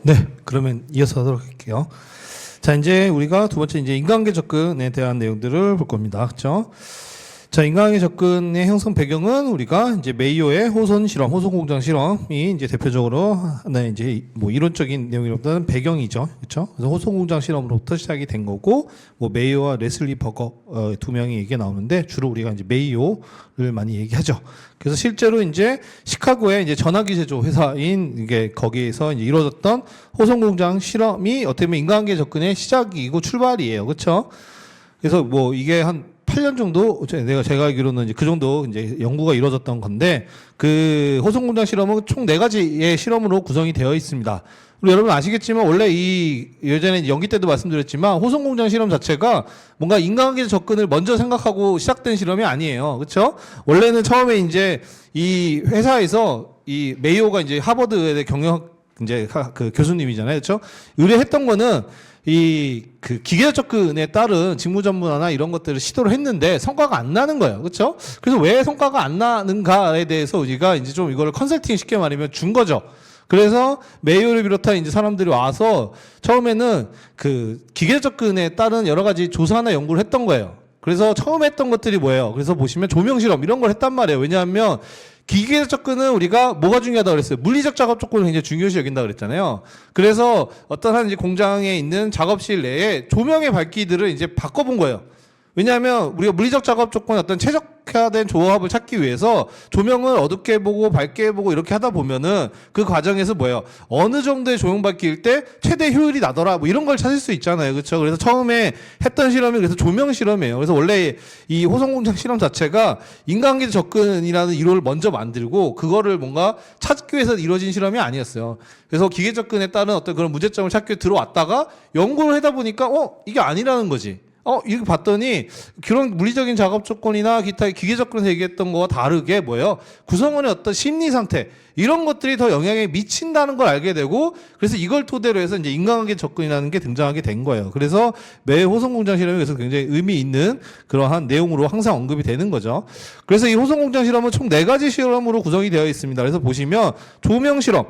네. 그러면 이어서 하도록 할게요. 자, 이제 우리가 두 번째 이제 인간관계 접근에 대한 내용들을 볼 겁니다. 그렇죠? 자, 인간관계 접근의 형성 배경은 우리가 이제 메이오의 호손 실험, 호손 공장 실험이 이제 대표적으로 하나의 이제 뭐 이론적인 내용이라보다는 배경이죠. 그렇죠? 그래서 호손 공장 실험으로부터 시작이 된 거고, 뭐 메이오와 레슬리 버거 두 명이 얘기 나오는데 주로 우리가 이제 메이오를 많이 얘기하죠. 그래서 실제로 이제 시카고의 이제 전화기 제조 회사인 이게 거기에서 이제 이루어졌던 호손 공장 실험이 어떻게 보면 인간관계 접근의 시작이고 출발이에요. 그렇죠? 그래서 뭐 이게 한 8년 정도 제가 알기로는 이제 그 정도 이제 연구가 이루어졌던 건데 그 호손 공장 실험은 총 4가지의 실험으로 구성이 되어 있습니다. 그리고 여러분 아시겠지만 원래 이 예전에 연기 때도 말씀드렸지만 호손 공장 실험 자체가 뭔가 인간관계 접근을 먼저 생각하고 시작된 실험이 아니에요. 그렇죠? 원래는 처음에 이제 이 회사에서 이 메이오가 이제 하버드의 경영 이제 그 교수님이잖아요. 그렇죠? 의뢰했던 거는 이 그 기계적 접근에 따른 직무 전문화나 이런 것들을 시도를 했는데 성과가 안 나는 거예요. 그렇죠? 그래서 왜 성과가 안 나는가에 대해서 우리가 이제 좀 이거를 컨설팅 쉽게 말하면 준 거죠. 그래서 메이오를 비롯한 이제 사람들이 와서 처음에는 그 기계적 접근에 따른 여러 가지 조사나 연구를 했던 거예요. 그래서 처음 했던 것들이 뭐예요? 그래서 보시면 조명 실험 이런 걸 했단 말이에요. 왜냐하면 기계적 접근은 우리가 뭐가 중요하다고 그랬어요? 물리적 작업 조건을 굉장히 중요시 여긴다고 그랬잖아요. 그래서 어떤 한 이제 공장에 있는 작업실 내에 조명의 밝기들을 이제 바꿔본 거예요. 왜냐하면 우리가 물리적 작업 조건에 어떤 최적화된 조합을 찾기 위해서 조명을 어둡게 보고 밝게 보고 이렇게 하다 보면은 그 과정에서 뭐예요? 어느 정도의 조명 밝기일 때 최대 효율이 나더라 뭐 이런 걸 찾을 수 있잖아요. 그렇죠? 그래서 처음에 했던 실험이 그래서 조명 실험이에요. 그래서 원래 이 호손 공장 실험 자체가 인간관계 접근이라는 이론을 먼저 만들고 그거를 뭔가 찾기 위해서 이루어진 실험이 아니었어요. 그래서 기계 접근에 따른 어떤 그런 문제점을 찾기 위해 들어왔다가 연구를 하다 보니까 이게 아니라는 거지. 이렇게 봤더니 그런 물리적인 작업 조건이나 기타 기계 접근에서 얘기했던 거와 다르게 뭐예요? 구성원의 어떤 심리 상태 이런 것들이 더 영향에 미친다는 걸 알게 되고 그래서 이걸 토대로 해서 이제 인간관계 접근이라는 게 등장하게 된 거예요. 그래서 매 호손 공장 실험이 그래서 굉장히 의미 있는 그러한 내용으로 항상 언급이 되는 거죠. 그래서 이 호손 공장 실험은 총 4가지 실험으로 구성이 되어 있습니다. 그래서 보시면 조명 실험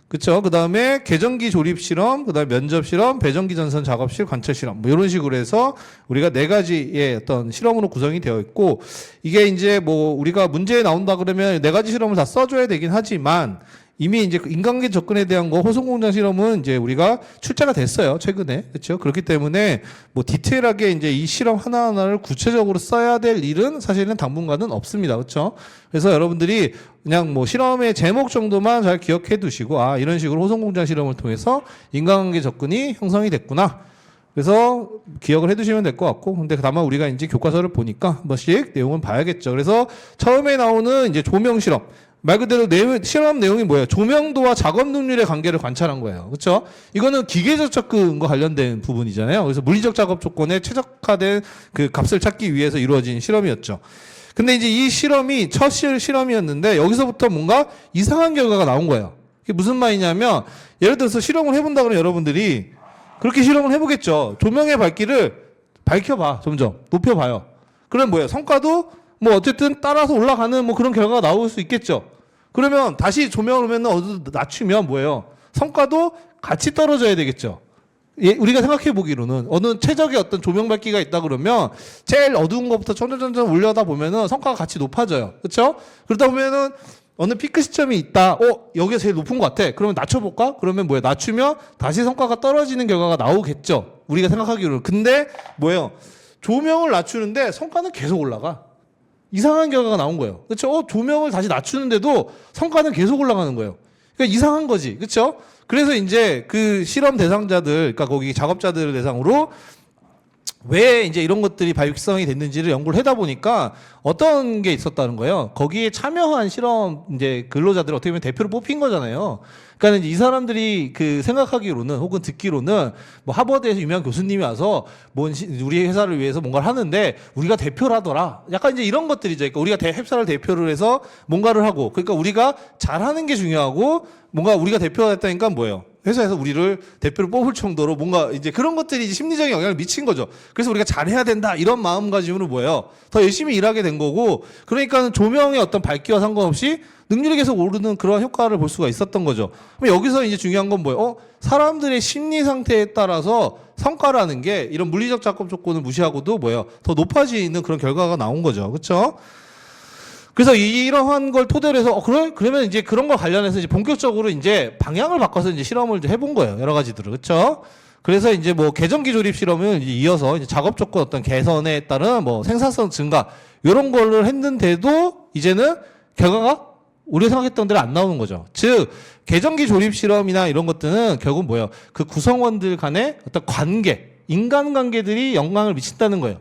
그쵸. 그 다음에 계전기 조립 실험, 그 다음에 면접 실험, 배전기 전선 작업실 관찰 실험, 뭐 이런 식으로 해서 우리가 4가지의 어떤 실험으로 구성이 되어 있고, 이게 이제 뭐 우리가 문제에 나온다 그러면 4가지 실험을 다 써줘야 되긴 하지만, 이미 이제 인간관계 접근에 대한 거 호손 공장 실험은 이제 우리가 출제가 됐어요. 최근에. 그렇죠? 그렇기 때문에 뭐 디테일하게 이제 이 실험 하나하나를 구체적으로 써야 될 일은 사실은 당분간은 없습니다. 그렇죠? 그래서 여러분들이 그냥 뭐 실험의 제목 정도만 잘 기억해 두시고 이런 식으로 호손 공장 실험을 통해서 인간관계 접근이 형성이 됐구나. 그래서 기억을 해두시면 될 것 같고, 근데 다만 우리가 이제 교과서를 보니까 한 번씩 내용은 봐야겠죠. 그래서 처음에 나오는 이제 조명 실험. 말 그대로 실험 내용이 뭐예요? 조명도와 작업 능률의 관계를 관찰한 거예요. 그렇죠? 이거는 기계적 접근과 관련된 부분이잖아요. 그래서 물리적 작업 조건에 최적화된 그 값을 찾기 위해서 이루어진 실험이었죠. 근데 이제 이 실험이 첫 실험이었는데 여기서부터 뭔가 이상한 결과가 나온 거예요. 그게 무슨 말이냐면 예를 들어서 실험을 해본다 그러면 여러분들이 그렇게 실험을 해보겠죠. 조명의 밝기를 밝혀봐. 점점 높여봐요. 그럼 뭐예요? 성과도 뭐 어쨌든 따라서 올라가는 뭐 그런 결과가 나올 수 있겠죠. 그러면 다시 조명을 하면 낮추면 뭐예요? 성과도 같이 떨어져야 되겠죠. 우리가 생각해 보기로는 어느 최적의 어떤 조명 밝기가 있다 그러면 제일 어두운 것부터 점점 올려다 보면은 성과가 같이 높아져요. 그렇죠? 그러다 보면은 어느 피크 시점이 있다. 여기가 제일 높은 것 같아. 그러면 낮춰볼까? 그러면 뭐예요? 낮추면 다시 성과가 떨어지는 결과가 나오겠죠. 우리가 생각하기로는. 근데 뭐예요? 조명을 낮추는데 성과는 계속 올라가. 이상한 결과가 나온 거예요. 그렇죠? 조명을 다시 낮추는데도 성과는 계속 올라가는 거예요. 그러니까 이상한 거지. 그렇죠? 그래서 이제 그 실험 대상자들, 그러니까 거기 작업자들을 대상으로 왜 이제 이런 것들이 발육성이 됐는지를 연구를 하다 보니까 어떤 게 있었다는 거예요. 거기에 참여한 실험 이제 근로자들 어떻게 보면 대표로 뽑힌 거잖아요. 그러니까 이제 이 사람들이 그 생각하기로는 혹은 듣기로는 뭐 하버드에서 유명한 교수님이 와서 우리 회사를 위해서 뭔가를 하는데 우리가 대표를 하더라. 약간 이제 이런 것들이죠. 그러니까 우리가 회사를 대표를 해서 뭔가를 하고 그러니까 우리가 잘하는 게 중요하고 뭔가 우리가 대표가 됐다니까 뭐예요? 회사에서 우리를 대표로 뽑을 정도로 뭔가 이제 그런 것들이 이제 심리적인 영향을 미친 거죠. 그래서 우리가 잘해야 된다 이런 마음가짐으로 뭐예요? 더 열심히 일하게 된 거고 그러니까 조명의 어떤 밝기와 상관없이 능률이 계속 오르는 그런 효과를 볼 수가 있었던 거죠. 그럼 여기서 이제 중요한 건 뭐예요? 사람들의 심리 상태에 따라서 성과라는 게 이런 물리적 작업 조건을 무시하고도 뭐예요? 더 높아지는 그런 결과가 나온 거죠. 그렇죠? 그래서 이러한 걸 토대로 해서 그래? 그러면 이제 그런 걸 관련해서 이제 본격적으로 이제 방향을 바꿔서 이제 실험을 이제 해본 거예요. 여러 가지들을. 그렇죠? 그래서 이제 뭐 계정기 조립 실험을 이제 이어서 이제 작업 조건 어떤 개선에 따른 뭐 생산성 증가 이런 거를 했는데도 이제는 결과가 우리가 생각했던 대로 안 나오는 거죠. 즉 계정기 조립 실험이나 이런 것들은 결국 뭐예요? 그 구성원들 간의 어떤 관계, 인간관계들이 영향을 미친다는 거예요.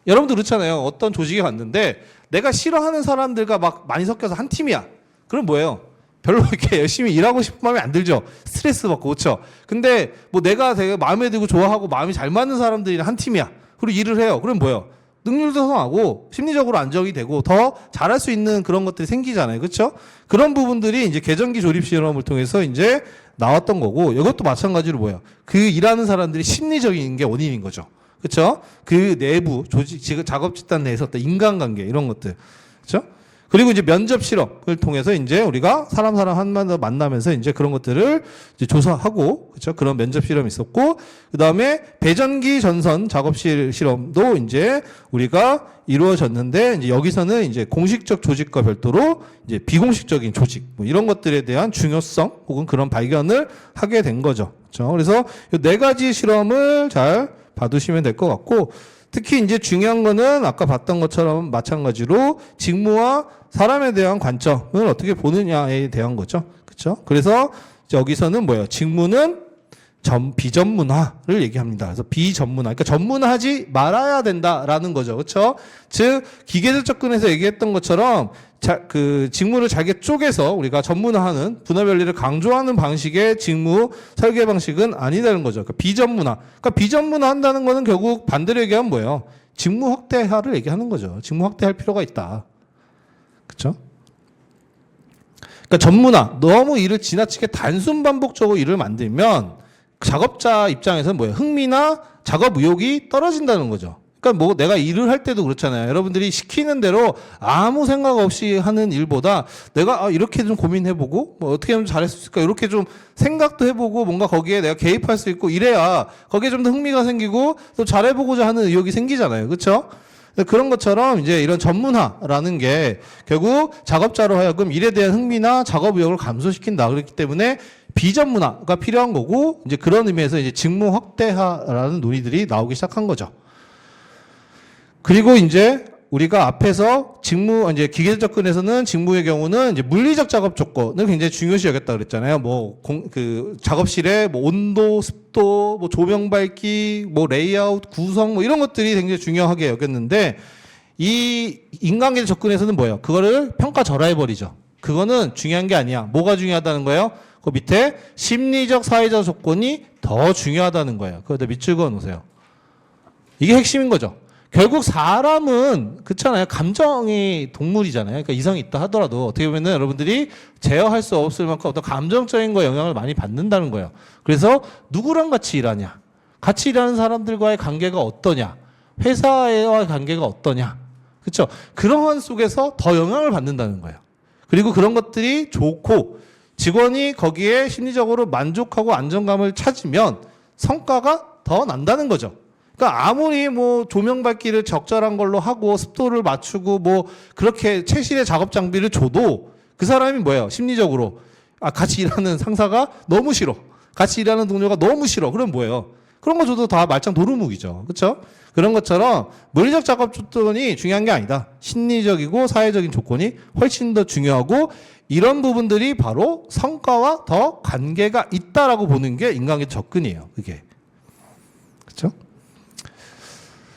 여러분도 그렇잖아요. 어떤 조직에 갔는데 내가 싫어하는 사람들과 막 많이 섞여서 한 팀이야. 그럼 뭐예요? 별로 이렇게 열심히 일하고 싶은 마음이 안 들죠. 스트레스 받고, 그렇죠? 근데 뭐 내가 되게 마음에 들고 좋아하고 마음이 잘 맞는 사람들이랑 한 팀이야. 그리고 일을 해요. 그럼 뭐예요? 능률도 성하고 심리적으로 안정이 되고 더 잘할 수 있는 그런 것들이 생기잖아요. 그렇죠? 그런 부분들이 이제 계정기 조립 실험을 통해서 이제 나왔던 거고, 이것도 마찬가지로 뭐예요? 그 일하는 사람들이 심리적인 게 원인인 거죠. 그렇죠? 그 내부 조직 작업 집단 내에서 어떤 인간관계 이런 것들. 그렇죠? 그리고 이제 면접 실험을 통해서 이제 우리가 사람 한 번 더 만나면서 이제 그런 것들을 이제 조사하고, 그렇죠? 그런 면접 실험이 있었고, 그 다음에 배전기 전선 작업실 실험도 이제 우리가 이루어졌는데, 이제 여기서는 이제 공식적 조직과 별도로 이제 비공식적인 조직, 뭐 이런 것들에 대한 중요성 혹은 그런 발견을 하게 된 거죠. 그렇죠? 그래서 이 네 가지 실험을 잘 봐두시면 될 것 같고, 특히 이제 중요한 거는 아까 봤던 것처럼 마찬가지로 직무와 사람에 대한 관점을 어떻게 보느냐에 대한 거죠. 그렇죠? 그래서 여기서는 뭐예요? 직무는 비전문화를 얘기합니다. 그래서 비전문화. 그러니까 전문화하지 말아야 된다라는 거죠. 그렇죠? 즉 기계적 접근에서 얘기했던 것처럼 그 직무를 잘게 쪼개서 우리가 전문화하는 분할 변리를 강조하는 방식의 직무 설계 방식은 아니라는 거죠. 그러니까 비전문화. 그러니까 비전문화 한다는 거는 결국 반대로 얘기하면 뭐예요? 직무 확대화를 얘기하는 거죠. 직무 확대할 필요가 있다. 그렇죠? 그러니까 전문화. 너무 일을 지나치게 단순 반복적으로 일을 만들면 작업자 입장에서는 뭐예요? 흥미나 작업 의욕이 떨어진다는 거죠. 그러니까 뭐 내가 일을 할 때도 그렇잖아요. 여러분들이 시키는 대로 아무 생각 없이 하는 일보다 내가 이렇게 좀 고민해보고 뭐 어떻게 하면 잘할 수 있을까 이렇게 좀 생각도 해보고 뭔가 거기에 내가 개입할 수 있고 이래야 거기에 좀 더 흥미가 생기고 또 잘해보고자 하는 의욕이 생기잖아요. 그렇죠? 그런 것처럼 이제 이런 전문화라는 게 결국 작업자로 하여금 일에 대한 흥미나 작업 의욕을 감소시킨다. 그렇기 때문에 비전문화가 필요한 거고, 이제 그런 의미에서 이제 직무 확대화라는 논의들이 나오기 시작한 거죠. 그리고 이제 우리가 앞에서 이제 기계적 접근에서는 직무의 경우는 이제 물리적 작업 조건을 굉장히 중요시 여겼다 그랬잖아요. 그 작업실의 온도, 습도, 조명 밝기, 레이아웃, 구성, 이런 것들이 굉장히 중요하게 여겼는데, 이 인간계적 접근에서는 뭐예요? 그거를 평가절하해버리죠. 그거는 중요한 게 아니야. 뭐가 중요하다는 거예요? 그 밑에 심리적, 사회적 조건이 더 중요하다는 거예요. 그거다 밑줄 그어 놓으세요. 이게 핵심인 거죠. 결국 사람은 그렇잖아요. 감정이 동물이잖아요. 그러니까 이성이 있다 하더라도 어떻게 보면은 여러분들이 제어할 수 없을 만큼 어떤 감정적인 거 영향을 많이 받는다는 거예요. 그래서 누구랑 같이 일하냐, 같이 일하는 사람들과의 관계가 어떠냐, 회사와의 관계가 어떠냐, 그렇죠? 그러한 속에서 더 영향을 받는다는 거예요. 그리고 그런 것들이 좋고 직원이 거기에 심리적으로 만족하고 안정감을 찾으면 성과가 더 난다는 거죠. 그러니까 아무리 조명 밝기를 적절한 걸로 하고 습도를 맞추고 그렇게 최신의 작업 장비를 줘도 그 사람이 뭐예요? 심리적으로 같이 일하는 상사가 너무 싫어. 같이 일하는 동료가 너무 싫어. 그럼 뭐예요? 그런 거 줘도 다 말짱 도루묵이죠. 그렇죠? 그런 것처럼 물리적 작업 조건이 중요한 게 아니다. 심리적이고 사회적인 조건이 훨씬 더 중요하고 이런 부분들이 바로 성과와 더 관계가 있다라고 보는 게 인간의 접근이에요. 그게. 그렇죠?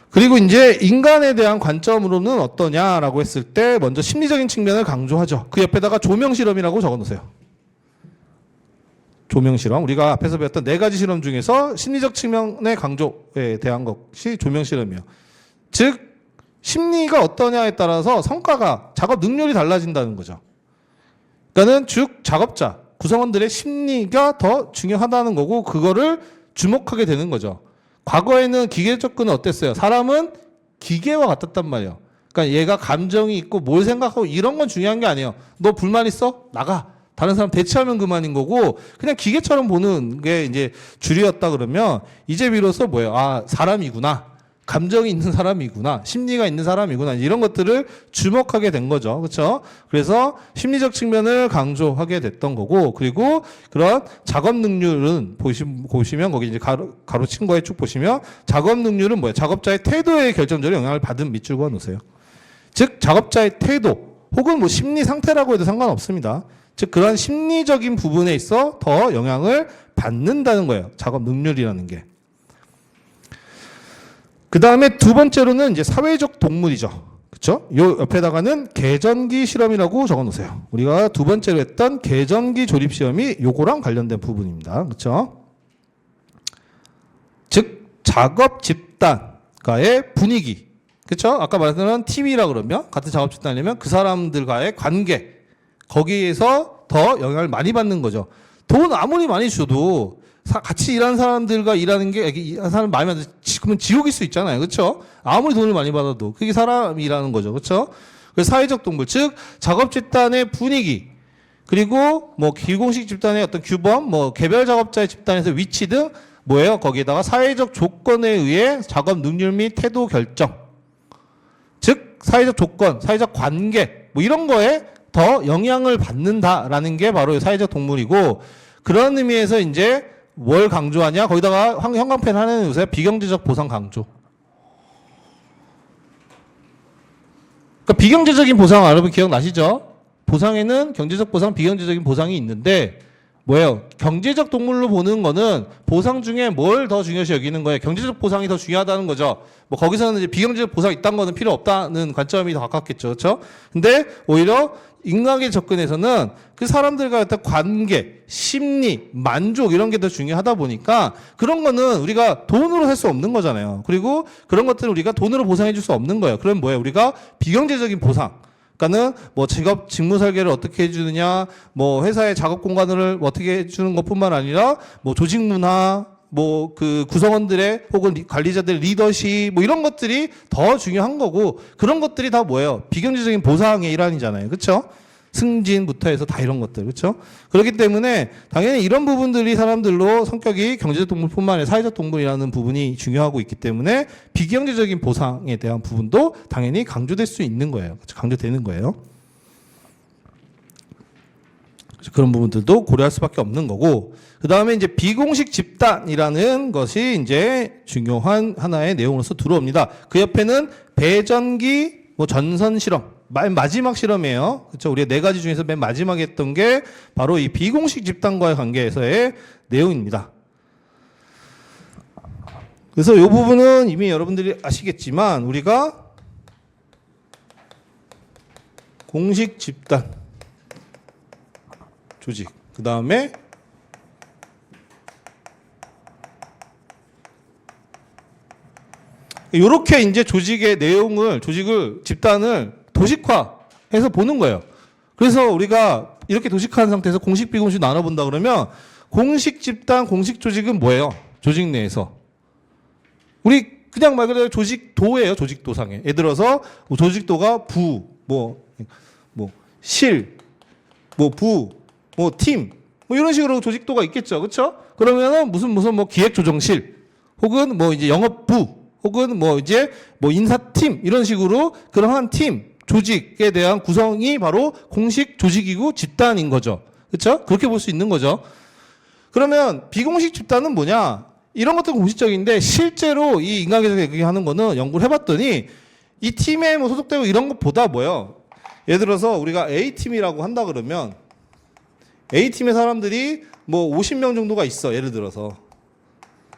그리고 이제 인간에 대한 관점으로는 어떠냐라고 했을 때 먼저 심리적인 측면을 강조하죠. 그 옆에다가 조명 실험이라고 적어 놓으세요. 조명 실험. 우리가 앞에서 배웠던 네 가지 실험 중에서 심리적 측면의 강조에 대한 것이 조명 실험이에요. 즉 심리가 어떠냐에 따라서 성과가 작업 능률이 달라진다는 거죠. 그러니까는 즉 작업자 구성원들의 심리가 더 중요하다는 거고 그거를 주목하게 되는 거죠. 과거에는 기계 접근은 어땠어요? 사람은 기계와 같았단 말이에요. 그러니까 그러니까 얘가 감정이 있고 뭘 생각하고 이런 건 중요한 게 아니에요. 너 불만 있어? 나가. 다른 사람 대체하면 그만인 거고 그냥 기계처럼 보는 게 이제 주류였다 그러면 이제 비로소 뭐예요? 아, 사람이구나. 감정이 있는 사람이구나. 심리가 있는 사람이구나. 이런 것들을 주목하게 된 거죠. 그렇죠? 그래서 심리적 측면을 강조하게 됐던 거고 그리고 그런 작업 능률은 보시면 거기 이제 가로친 거에 쭉 보시면 작업 능률은 뭐예요? 작업자의 태도에 결정적인 영향을 받은 밑줄 그어 놓으세요. 즉 작업자의 태도 혹은 뭐 심리 상태라고 해도 상관없습니다. 즉 그런 심리적인 부분에 있어 더 영향을 받는다는 거예요. 작업 능률이라는 게. 그 다음에 두 번째로는 이제 사회적 동물이죠. 그쵸? 요 옆에다가는 계전기 실험이라고 적어 놓으세요. 우리가 두 번째로 했던 계전기 조립 시험이 요거랑 관련된 부분입니다. 그쵸? 즉, 작업 집단과의 분위기. 그쵸? 아까 말했던 팀이라 그러면, 같은 작업 집단이면 그 사람들과의 관계. 거기에서 더 영향을 많이 받는 거죠. 돈 아무리 많이 줘도 같이 일하는 사람들과 일하는 게 사람 마음에 안 들면 그러면 지옥일 수 있잖아요. 그렇죠? 아무리 돈을 많이 받아도 그게 사람이라는 거죠. 그렇죠? 그래서 사회적 동물 즉 작업 집단의 분위기 그리고 뭐 기공식 집단의 어떤 규범 뭐 개별 작업자의 집단에서 위치 등 뭐예요? 거기에다가 사회적 조건에 의해 작업 능률 및 태도 결정 즉 사회적 조건, 사회적 관계 뭐 이런 거에 더 영향을 받는다라는 게 바로 사회적 동물이고 그런 의미에서 이제 뭘 강조하냐? 거기다가 형광펜 하나는 요새 비경제적 보상 강조. 그러니까 비경제적인 보상 여러분 기억나시죠? 보상에는 경제적 보상, 비경제적인 보상이 있는데 뭐예요? 경제적 동물로 보는 거는 보상 중에 뭘 더 중요시 여기는 거예요? 경제적 보상이 더 중요하다는 거죠. 뭐 거기서는 이제 비경제적 보상 있다는 거는 필요 없다는 관점이 더 가깝겠죠. 그렇죠? 근데 오히려 인간의 접근에서는 그 사람들과 어떤 관계, 심리, 만족 이런 게 더 중요하다 보니까 그런 거는 우리가 돈으로 살 수 없는 거잖아요. 그리고 그런 것들을 우리가 돈으로 보상해 줄 수 없는 거예요. 그럼 뭐예요? 우리가 비경제적인 보상. 그러니까는 뭐 직무 설계를 어떻게 해주느냐, 뭐 회사의 작업 공간을 어떻게 해주는 것뿐만 아니라 뭐 조직 문화, 뭐 그 구성원들의 혹은 관리자들의 리더십 뭐 이런 것들이 더 중요한 거고 그런 것들이 다 뭐예요? 비경제적인 보상의 일환이잖아요. 그렇죠? 승진부터 해서 다 이런 것들. 그렇죠? 그렇기 때문에 당연히 이런 부분들이 사람들로 성격이 경제적 동물뿐만 아니라 사회적 동물이라는 부분이 중요하고 있기 때문에 비경제적인 보상에 대한 부분도 당연히 강조될 수 있는 거예요. 그렇죠? 강조되는 거예요. 그런 부분들도 고려할 수밖에 없는 거고 그 다음에 이제 비공식 집단이라는 것이 이제 중요한 하나의 내용으로서 들어옵니다. 그 옆에는 배전기 뭐 전선 실험 마지막 실험이에요. 그렇죠? 우리가 네 가지 중에서 맨 마지막에 했던 게 바로 이 비공식 집단과의 관계에서의 내용입니다. 그래서 이 부분은 이미 여러분들이 아시겠지만 우리가 공식 집단 조직 그 다음에 이렇게 이제 조직을 집단을 도식화해서 보는 거예요. 그래서 우리가 이렇게 도식화한 상태에서 공식 비공식 나눠본다 그러면 공식 집단 공식 조직은 뭐예요? 조직 내에서 우리 그냥 말 그대로 조직도예요. 조직도상에 예를 들어서 조직도가 부, 실, 부, 팀, 이런 식으로 조직도가 있겠죠. 그렇죠? 그러면은 무슨 뭐 기획조정실 혹은 뭐 이제 영업부 혹은 뭐 이제 뭐 인사팀 이런 식으로 그러한 팀 조직에 대한 구성이 바로 공식 조직이고 집단인 거죠. 그렇죠? 그렇게 볼 수 있는 거죠. 그러면 비공식 집단은 뭐냐? 이런 것도 공식적인데 실제로 이 인간계에서 얘기하는 거는 연구를 해봤더니 이 팀에 뭐 소속되고 이런 것보다 뭐예요? 예를 들어서 우리가 A팀이라고 한다 그러면 A팀의 사람들이 뭐 50명 정도가 있어. 예를 들어서.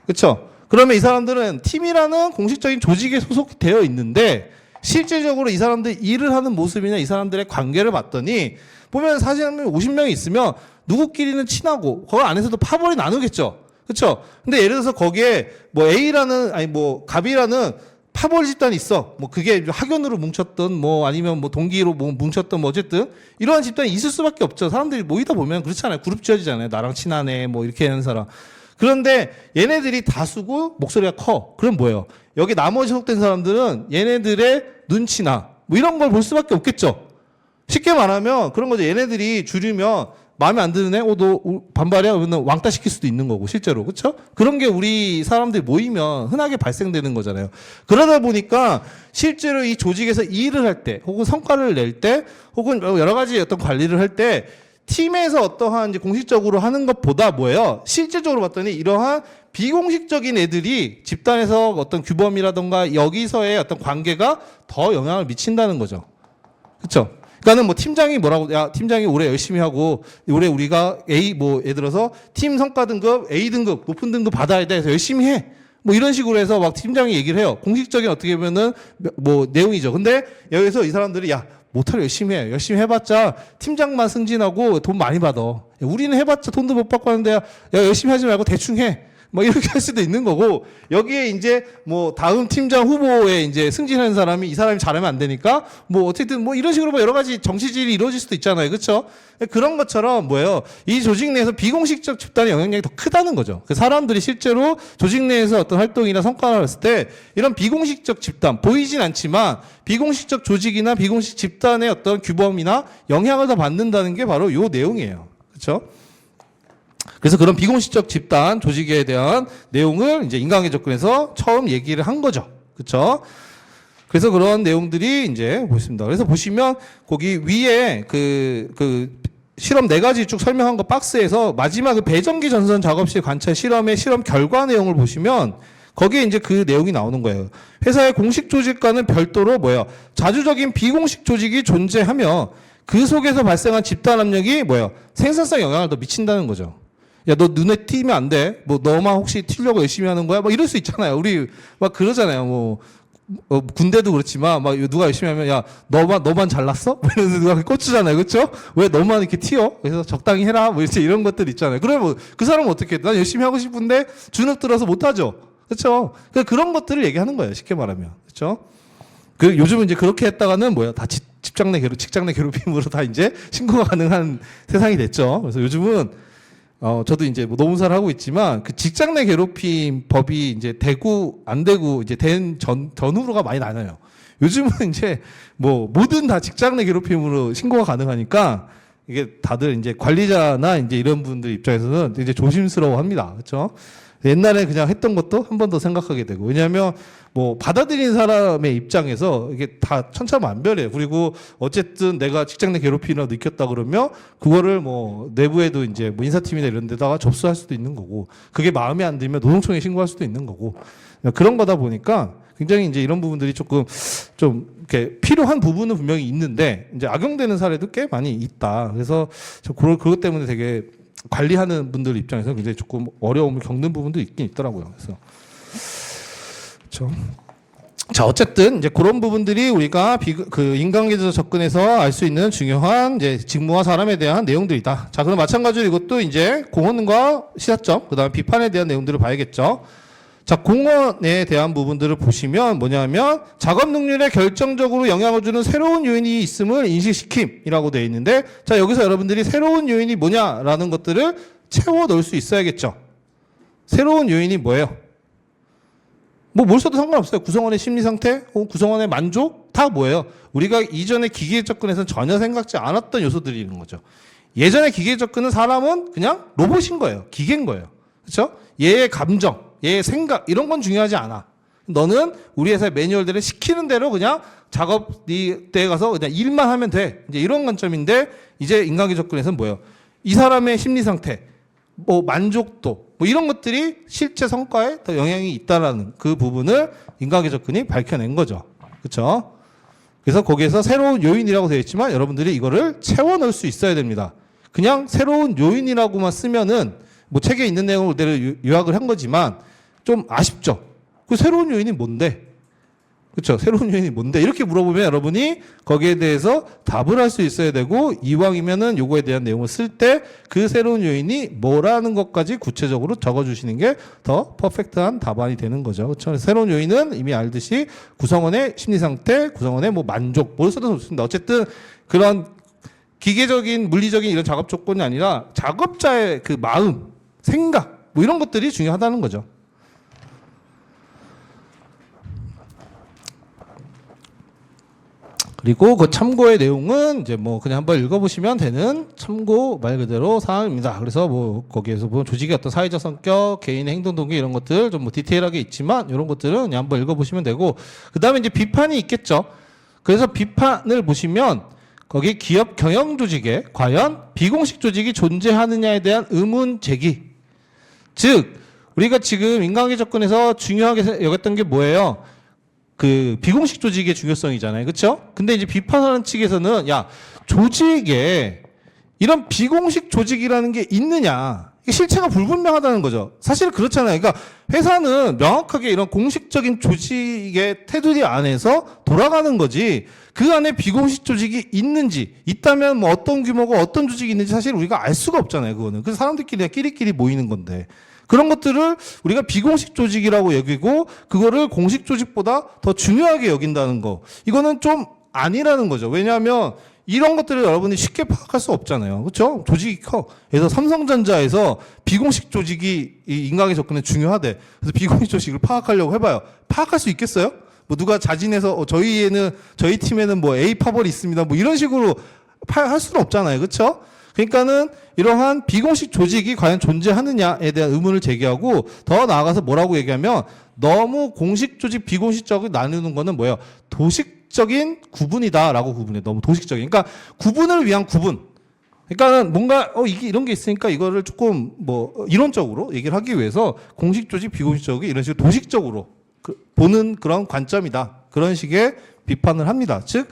그렇죠? 그러면 이 사람들은 팀이라는 공식적인 조직에 소속되어 있는데 실질적으로 이 사람들이 일을 하는 모습이나 이 사람들의 관계를 봤더니 보면 사실 50명이 있으면 누구끼리는 친하고 그 안에서도 파벌이 나누겠죠. 그렇죠? 근데 예를 들어서 거기에 뭐 A라는 갑이라는 파벌 집단이 있어. 뭐 그게 학연으로 뭉쳤던 뭐 아니면 뭐 동기로 뭐 뭉쳤던 뭐 어쨌든 이러한 집단이 있을 수밖에 없죠. 사람들이 모이다 보면 그렇잖아요. 그룹 지어지잖아요. 나랑 친하네 뭐 이렇게 하는 사람. 그런데 얘네들이 다수고 목소리가 커. 그럼 뭐예요? 여기 나머지 속된 사람들은 얘네들의 눈치나 뭐 이런 걸 볼 수밖에 없겠죠. 쉽게 말하면 그런 거죠. 얘네들이 줄이면 마음에 안 드는 애, 너 반발이야? 그러면 왕따 시킬 수도 있는 거고, 실제로. 그쵸? 그런 게 우리 사람들이 모이면 흔하게 발생되는 거잖아요. 그러다 보니까 실제로 이 조직에서 일을 할 때, 혹은 성과를 낼 때, 혹은 여러 가지 어떤 관리를 할 때, 팀에서 어떠한 이제 공식적으로 하는 것보다 뭐예요? 실질적으로 봤더니 이러한 비공식적인 애들이 집단에서 어떤 규범이라던가 여기서의 어떤 관계가 더 영향을 미친다는 거죠. 그쵸? 그러니까는 뭐 팀장이 뭐라고, 야, 팀장이 올해 열심히 하고, 올해 우리가 A, 뭐, 예를 들어서 팀 성과 등급, A 등급, 높은 등급 받아야 돼. 해서 열심히 해. 뭐 이런 식으로 해서 막 팀장이 얘기를 해요. 공식적인 어떻게 보면은 뭐 내용이죠. 근데 여기서 이 사람들이 야, 못하려 열심히 해. 열심히 해봤자 팀장만 승진하고 돈 많이 받아. 야, 우리는 해봤자 돈도 못 받고 하는데 야, 열심히 하지 말고 대충 해. 뭐 이렇게 할 수도 있는 거고, 여기에 이제 뭐 다음 팀장 후보에 이제 승진하는 사람이 이 사람이 잘하면 안 되니까 뭐 어쨌든 뭐 이런 식으로 뭐 여러 가지 정치질이 이루어질 수도 있잖아요. 그렇죠? 그런 것처럼 뭐예요? 이 조직 내에서 비공식적 집단의 영향력이 더 크다는 거죠. 그 사람들이 실제로 조직 내에서 어떤 활동이나 성과를 했을 때 이런 비공식적 집단, 보이진 않지만 비공식적 조직이나 비공식 집단의 어떤 규범이나 영향을 더 받는다는 게 바로 요 내용이에요. 그렇죠? 그래서 그런 비공식적 집단 조직에 대한 내용을 이제 인간관계 접근에서 처음 얘기를 한 거죠. 그렇죠? 그래서 그런 내용들이 이제 보겠습니다. 그래서 보시면 거기 위에 그 실험 4가지 쭉 설명한 거 박스에서 마지막 그 배전기 전선 작업실 관찰 실험의 실험 결과 내용을 보시면 거기에 이제 그 내용이 나오는 거예요. 회사의 공식 조직과는 별도로 뭐예요? 자주적인 비공식 조직이 존재하며 그 속에서 발생한 집단 압력이 뭐예요? 생산성 영향을 더 미친다는 거죠. 야, 너 눈에 띄면 안 돼? 뭐, 너만 혹시 튀려고 열심히 하는 거야? 뭐, 이럴 수 있잖아요. 우리, 막 그러잖아요. 뭐, 군대도 그렇지만, 막, 누가 열심히 하면, 야, 너만 잘났어? 뭐 이러면서 누가 꽂히잖아요. 그쵸? 왜 너만 이렇게 튀어? 그래서 적당히 해라? 뭐, 이런 것들 있잖아요. 그러면 뭐, 그 사람은 어떻게 해? 난 열심히 하고 싶은데, 주눅 들어서 못하죠? 그쵸? 그런 것들을 얘기하는 거예요. 쉽게 말하면. 그쵸? 요즘은 이제 그렇게 했다가는 뭐야? 다 직장 내 괴롭힘으로 다 이제 신고가 가능한 세상이 됐죠. 그래서 요즘은 저도 이제 뭐 노무사를 하고 있지만 그 직장 내 괴롭힘 법이 이제 되고 안 되고 이제 된 전후로가 많이 나눠요. 요즘은 이제 뭐 뭐든 다 직장 내 괴롭힘으로 신고가 가능하니까 이게 다들 이제 관리자나 이제 이런 분들 입장에서는 이제 조심스러워 합니다. 그렇죠? 옛날에 그냥 했던 것도 한 번 더 생각하게 되고, 왜냐하면 뭐 받아들이는 사람의 입장에서 이게 다 천차만별이에요. 그리고 어쨌든 내가 직장 내 괴롭힘이라고 느꼈다 그러면 그거를 뭐 내부에도 이제 뭐 인사팀이나 이런 데다가 접수할 수도 있는 거고, 그게 마음에 안 들면 노동청에 신고할 수도 있는 거고, 그런 거다 보니까 굉장히 이제 이런 부분들이 조금 좀 이렇게 필요한 부분은 분명히 있는데 이제 악용되는 사례도 꽤 많이 있다. 그래서 그것 때문에 되게 관리하는 분들 입장에서 굉장히 조금 어려움을 겪는 부분도 있긴 있더라고요. 그래서 그렇죠. 자, 어쨌든 이제 그런 부분들이 우리가 그 인간계에서 접근해서 알 수 있는 중요한 이제 직무와 사람에 대한 내용들이다. 자, 그럼 마찬가지로 이것도 이제 공헌과 시사점, 그다음에 비판에 대한 내용들을 봐야겠죠. 자, 공헌에 대한 부분들을 보시면 뭐냐면 작업 능률에 결정적으로 영향을 주는 새로운 요인이 있음을 인식시킴이라고 되어 있는데, 자, 여기서 여러분들이 새로운 요인이 뭐냐라는 것들을 채워 넣을 수 있어야겠죠. 새로운 요인이 뭐예요? 뭐 뭘 써도 상관없어요. 구성원의 심리 상태, 혹은 구성원의 만족, 다 뭐예요? 우리가 이전에 기계 접근에서는 전혀 생각지 않았던 요소들이 있는 거죠. 예전에 기계 접근은 사람은 그냥 로봇인 거예요. 기계인 거예요. 그렇죠? 얘의 감정, 얘의 생각, 이런 건 중요하지 않아. 너는 우리 회사의 매뉴얼대로 시키는 대로 그냥 작업대에 가서 그냥 일만 하면 돼. 이제 이런 관점인데, 이제 인간계 접근에서는 뭐예요? 이 사람의 심리 상태, 뭐 만족도, 뭐 이런 것들이 실제 성과에 더 영향이 있다라는 그 부분을 인간계 접근이 밝혀낸 거죠. 그렇죠? 그래서 거기에서 새로운 요인이라고 되어 있지만 여러분들이 이거를 채워 넣을 수 있어야 됩니다. 그냥 새로운 요인이라고만 쓰면은 뭐 책에 있는 내용을 그대로 요약을 한 거지만 좀 아쉽죠. 그 새로운 요인이 뭔데? 그렇죠? 새로운 요인이 뭔데? 이렇게 물어보면 여러분이 거기에 대해서 답을 할 수 있어야 되고, 이왕이면은 요거에 대한 내용을 쓸 때 그 새로운 요인이 뭐라는 것까지 구체적으로 적어주시는 게 더 퍼펙트한 답안이 되는 거죠. 그렇죠? 새로운 요인은 이미 알듯이 구성원의 심리 상태, 구성원의 뭐 만족, 뭘 써도 좋습니다. 어쨌든 그런 기계적인 물리적인 이런 작업 조건이 아니라 작업자의 그 마음, 생각, 뭐 이런 것들이 중요하다는 거죠. 그리고 그 참고의 내용은 이제 뭐 그냥 한번 읽어보시면 되는 참고 말 그대로 사항입니다. 그래서 뭐 거기에서 보면 조직의 어떤 사회적 성격, 개인의 행동 동기 이런 것들 좀 뭐 디테일하게 있지만 이런 것들은 그냥 한번 읽어보시면 되고 그 다음에 이제 비판이 있겠죠. 그래서 비판을 보시면 거기 기업 경영 조직에 과연 비공식 조직이 존재하느냐에 대한 의문 제기. 즉 우리가 지금 인간관계 접근에서 중요하게 여겼던 게 뭐예요? 그 비공식 조직의 중요성이잖아요. 그렇죠? 근데 이제 비판하는 측에서는 야, 조직에 이런 비공식 조직이라는 게 있느냐? 이게 실체가 불분명하다는 거죠. 사실 그렇잖아요. 그러니까 회사는 명확하게 이런 공식적인 조직의 테두리 안에서 돌아가는 거지. 그 안에 비공식 조직이 있는지, 있다면 뭐 어떤 규모고 어떤 조직이 있는지 사실 우리가 알 수가 없잖아요. 그거는. 그래서 사람들끼리 끼리끼리 모이는 건데. 그런 것들을 우리가 비공식 조직이라고 여기고 그거를 공식 조직보다 더 중요하게 여긴다는 거. 이거는 좀 아니라는 거죠. 왜냐하면 이런 것들을 여러분이 쉽게 파악할 수 없잖아요. 그렇죠? 조직이 커. 그래서 삼성전자에서 비공식 조직이 이 인간의 접근에 중요하대. 그래서 비공식 조직을 파악하려고 해봐요. 파악할 수 있겠어요? 뭐 누가 자진해서 저희 팀에는 뭐 A 파벌이 있습니다. 뭐 이런 식으로 할 수는 없잖아요. 그렇죠? 그러니까는 이러한 비공식 조직이 과연 존재하느냐에 대한 의문을 제기하고 더 나아가서 뭐라고 얘기하면 너무 공식 조직 비공식적을 나누는 거는 뭐예요? 도식적인 구분이다라고 구분해. 너무 도식적인. 그러니까 구분을 위한 구분. 그러니까는 뭔가 이게 이런 게 있으니까 이거를 조금 뭐 이론적으로 얘기를 하기 위해서 공식 조직 비공식적이 이런 식으로 도식적으로 보는 그런 관점이다. 그런 식의 비판을 합니다. 즉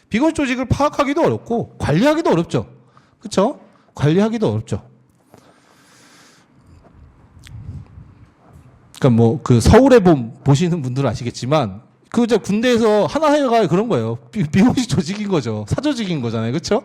비공식 조직을 파악하기도 어렵고 관리하기도 어렵죠. 그렇죠? 관리하기도 어렵죠. 그러니까 뭐 그 서울에 보시는 분들은 아시겠지만 그 군대에서 하나하나가 그런 거예요. 비공식 조직인 거죠. 사조직인 거잖아요. 그렇죠?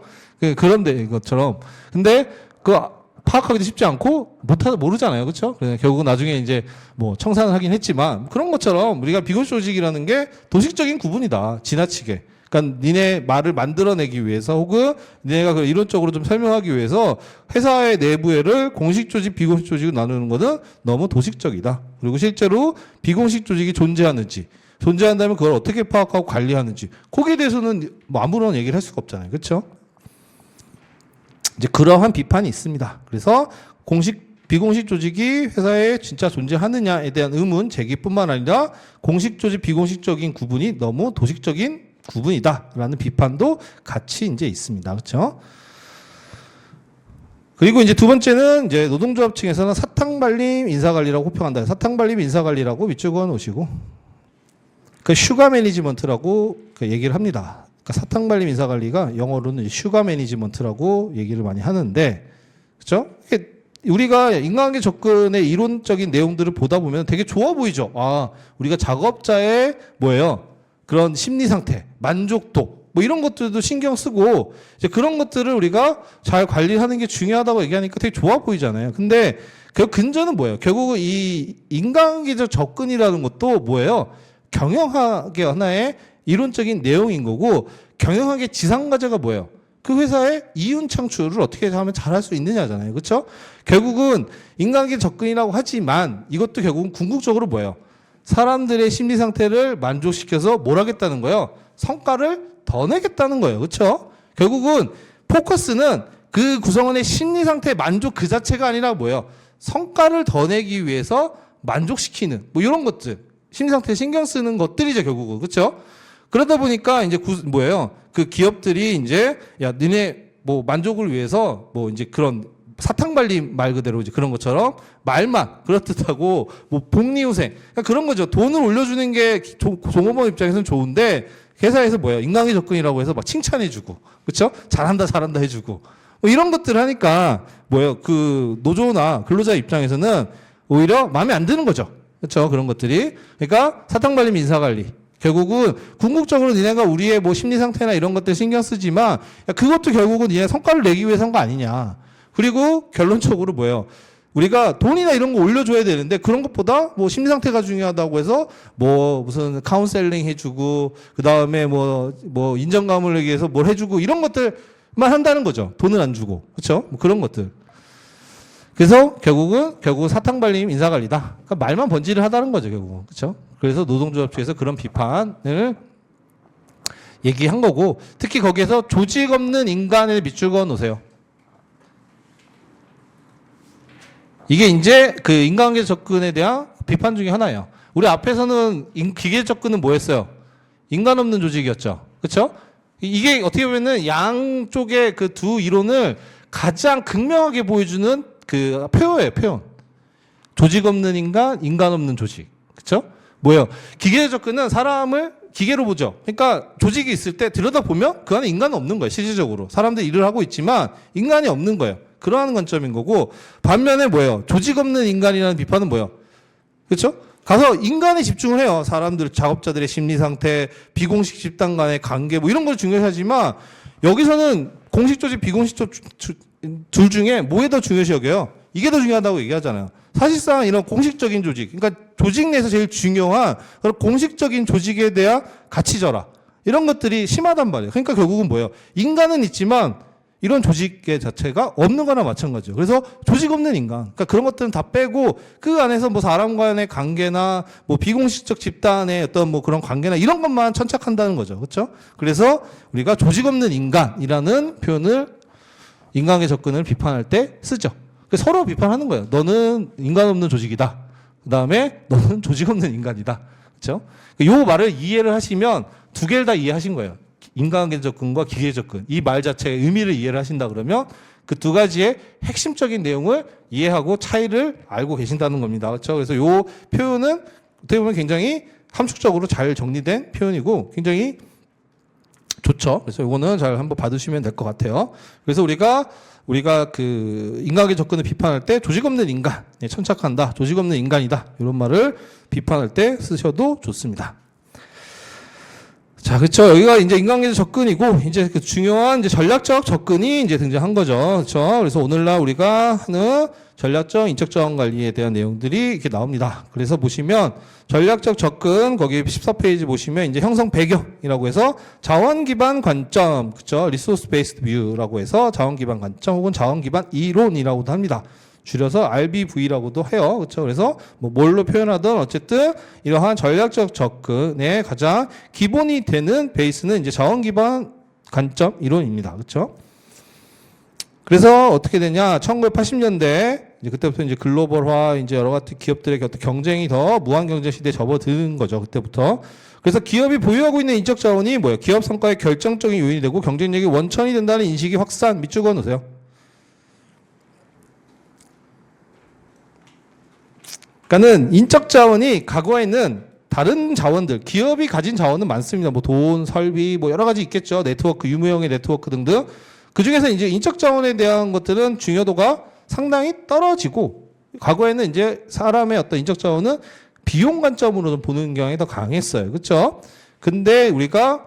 그런 데 것처럼. 근데 그 파악하기도 쉽지 않고 모르잖아요. 그렇죠? 그래서 결국은 나중에 이제 뭐 청산을 하긴 했지만 그런 것처럼 우리가 비공식 조직이라는 게 도식적인 구분이다. 지나치게. 그러니까 니네 말을 만들어내기 위해서 혹은 니네가 그 이론적으로 좀 설명하기 위해서 회사의 내부를 공식 조직, 비공식 조직을 나누는 것은 너무 도식적이다. 그리고 실제로 비공식 조직이 존재한다면 그걸 어떻게 파악하고 관리하는지 거기에 대해서는 뭐 아무런 얘기를 할 수가 없잖아요. 그렇죠? 이제 그러한 비판이 있습니다. 그래서 비공식 조직이 회사에 진짜 존재하느냐에 대한 의문 제기뿐만 아니라 공식 조직, 비공식적인 구분이 너무 도식적인 구분이다라는 비판도 같이 이제 있습니다. 그렇죠? 그리고 이제 두 번째는 이제 노동조합 층에서는 사탕발림 인사관리라고 호평한다. 사탕발림 인사관리라고 밑줄그어 놓으시고 그 슈가 매니지먼트라고 얘기를 합니다. 그러니까 사탕발림 인사관리가 영어로는 슈가 매니지먼트라고 얘기를 많이 하는데, 그렇죠? 우리가 인간관계 접근의 이론적인 내용들을 보다 보면 되게 좋아 보이죠. 아, 우리가 작업자의 뭐예요? 그런 심리 상태, 만족도, 뭐 이런 것들도 신경 쓰고, 이제 그런 것들을 우리가 잘 관리하는 게 중요하다고 얘기하니까 되게 좋아 보이잖아요. 근데 그 근저는 뭐예요? 결국은 이 인간관계적 접근이라는 것도 뭐예요? 경영학의 하나의 이론적인 내용인 거고, 경영학의 지상과제가 뭐예요? 그 회사의 이윤 창출을 어떻게 하면 잘할 수 있느냐잖아요. 그렇죠? 결국은 인간관계 접근이라고 하지만 이것도 결국은 궁극적으로 뭐예요? 사람들의 심리 상태를 만족시켜서 뭘 하겠다는 거예요? 성과를 더 내겠다는 거예요. 그렇죠? 결국은 포커스는 그 구성원의 심리 상태 만족 그 자체가 아니라 뭐예요? 성과를 더 내기 위해서 만족시키는 뭐 이런 것들. 심리 상태에 신경 쓰는 것들이죠, 결국은. 그렇죠? 그러다 보니까 이제 뭐예요? 그 기업들이 이제 야, 니네 뭐 만족을 위해서 뭐 이제 그런 사탕발림 말 그대로 이제 그런 것처럼 말만 그렇듯하고 뭐 복리후생 그러니까 그런 거죠. 돈을 올려주는 게 종업원 입장에서는 좋은데 회사에서 뭐예요? 인간관계 접근이라고 해서 막 칭찬해주고 그렇죠? 잘한다 해주고 뭐 이런 것들 하니까 뭐예요? 그 노조나 근로자 입장에서는 오히려 마음에 안 드는 거죠. 그렇죠? 그런 것들이 그러니까 사탕발림 인사관리 결국은 궁극적으로 니네가 우리의 뭐 심리 상태나 이런 것들 신경 쓰지만 그것도 결국은 니네 성과를 내기 위해서 한 거 아니냐. 그리고 결론적으로 뭐예요? 우리가 돈이나 이런 거 올려줘야 되는데 그런 것보다 뭐 심리 상태가 중요하다고 해서 뭐 무슨 카운셀링 해주고 그 다음에 뭐 인정감을 위해서 뭘 해주고 이런 것들만 한다는 거죠. 돈을 안 주고 그렇죠? 뭐 그런 것들. 그래서 결국은 사탕발림 인사관리다. 그러니까 말만 번지를 하다는 거죠, 결국은. 그렇죠? 그래서 노동조합 측에서 그런 비판을 얘기한 거고, 특히 거기에서 조직 없는 인간을 밑줄 그어 놓으세요. 이게 이제 그 인간관계 접근에 대한 비판 중에 하나예요. 우리 앞에서는 기계 접근은 뭐였어요? 인간 없는 조직이었죠. 그렇죠? 이게 어떻게 보면은 양쪽의 그 두 이론을 가장 극명하게 보여주는 그 표어예요, 표현. 조직 없는 인간, 인간 없는 조직. 그렇죠? 뭐예요? 기계 접근은 사람을 기계로 보죠. 그러니까 조직이 있을 때 들여다보면 그 안에 인간은 없는 거예요, 실질적으로. 사람들이 일을 하고 있지만 인간이 없는 거예요. 그러한 관점인 거고, 반면에 뭐예요? 조직 없는 인간이라는 비판은 뭐예요? 그렇죠? 가서 인간에 집중을 해요. 사람들, 작업자들의 심리 상태, 비공식 집단 간의 관계, 뭐 이런 걸 중요시하지만, 여기서는 공식 조직, 비공식 조직 둘 중에 뭐에 더 중요시 여겨요? 이게 더 중요하다고 얘기하잖아요. 사실상 이런 공식적인 조직, 그러니까 조직 내에서 제일 중요한 그런 공식적인 조직에 대한 가치절하, 이런 것들이 심하단 말이에요. 그러니까 결국은 뭐예요? 인간은 있지만 이런 조직의 자체가 없는 거나 마찬가지죠. 그래서 조직 없는 인간. 그러니까 그런 것들은 다 빼고 그 안에서 뭐 사람 간의 관계나 뭐 비공식적 집단의 어떤 뭐 그런 관계나 이런 것만 천착한다는 거죠. 그렇죠? 그래서 우리가 조직 없는 인간이라는 표현을 인간의 접근을 비판할 때 쓰죠. 서로 비판하는 거예요. 너는 인간 없는 조직이다. 그 다음에 너는 조직 없는 인간이다. 그렇죠? 이 말을 이해를 하시면 두 개를 다 이해하신 거예요. 인간관계 접근과 기계 접근. 이 말 자체의 의미를 이해를 하신다 그러면 그 두 가지의 핵심적인 내용을 이해하고 차이를 알고 계신다는 겁니다. 그렇죠? 그래서 이 표현은 어떻게 보면 굉장히 함축적으로 잘 정리된 표현이고 굉장히 좋죠. 그래서 이거는 잘 한번 받으시면 될 것 같아요. 그래서 우리가 그 인간관계 접근을 비판할 때 조직 없는 인간, 천착한다, 조직 없는 인간이다 이런 말을 비판할 때 쓰셔도 좋습니다. 자, 그렇죠. 여기가 이제 인간관계 접근이고 이제 그 중요한 이제 전략적 접근이 이제 등장한 거죠. 그렇죠. 그래서 오늘날 우리가 하는 전략적 인적 자원 관리에 대한 내용들이 이렇게 나옵니다. 그래서 보시면 전략적 접근 거기 14페이지 보시면 이제 형성 배경이라고 해서 자원 기반 관점, 그렇죠. 리소스 베이스드 뷰라고 해서 자원 기반 관점 혹은 자원 기반 이론이라고도 합니다. 줄여서 RBV라고도 해요. 그렇죠? 그래서 뭐 뭘로 표현하든 어쨌든 이러한 전략적 접근의 가장 기본이 되는 베이스는 이제 자원 기반 관점 이론입니다. 그렇죠? 그래서 어떻게 되냐? 1980년대 이제 그때부터 이제 글로벌화 이제 여러 가지 기업들의 어떤 경쟁이 더 무한 경쟁 시대에 접어드는 거죠. 그때부터. 그래서 기업이 보유하고 있는 인적 자원이 뭐예요? 기업 성과의 결정적인 요인이 되고 경쟁력의 원천이 된다는 인식이 확산 밑줄 그어 놓으세요. 그러니까는 인적 자원이 과거에는 다른 자원들, 기업이 가진 자원은 많습니다. 뭐 돈, 설비, 뭐 여러 가지 있겠죠. 네트워크, 유무형의 네트워크 등등. 그 중에서 이제 인적 자원에 대한 것들은 중요도가 상당히 떨어지고, 과거에는 이제 사람의 어떤 인적 자원은 비용 관점으로 좀 보는 경향이 더 강했어요. 그렇죠? 근데 우리가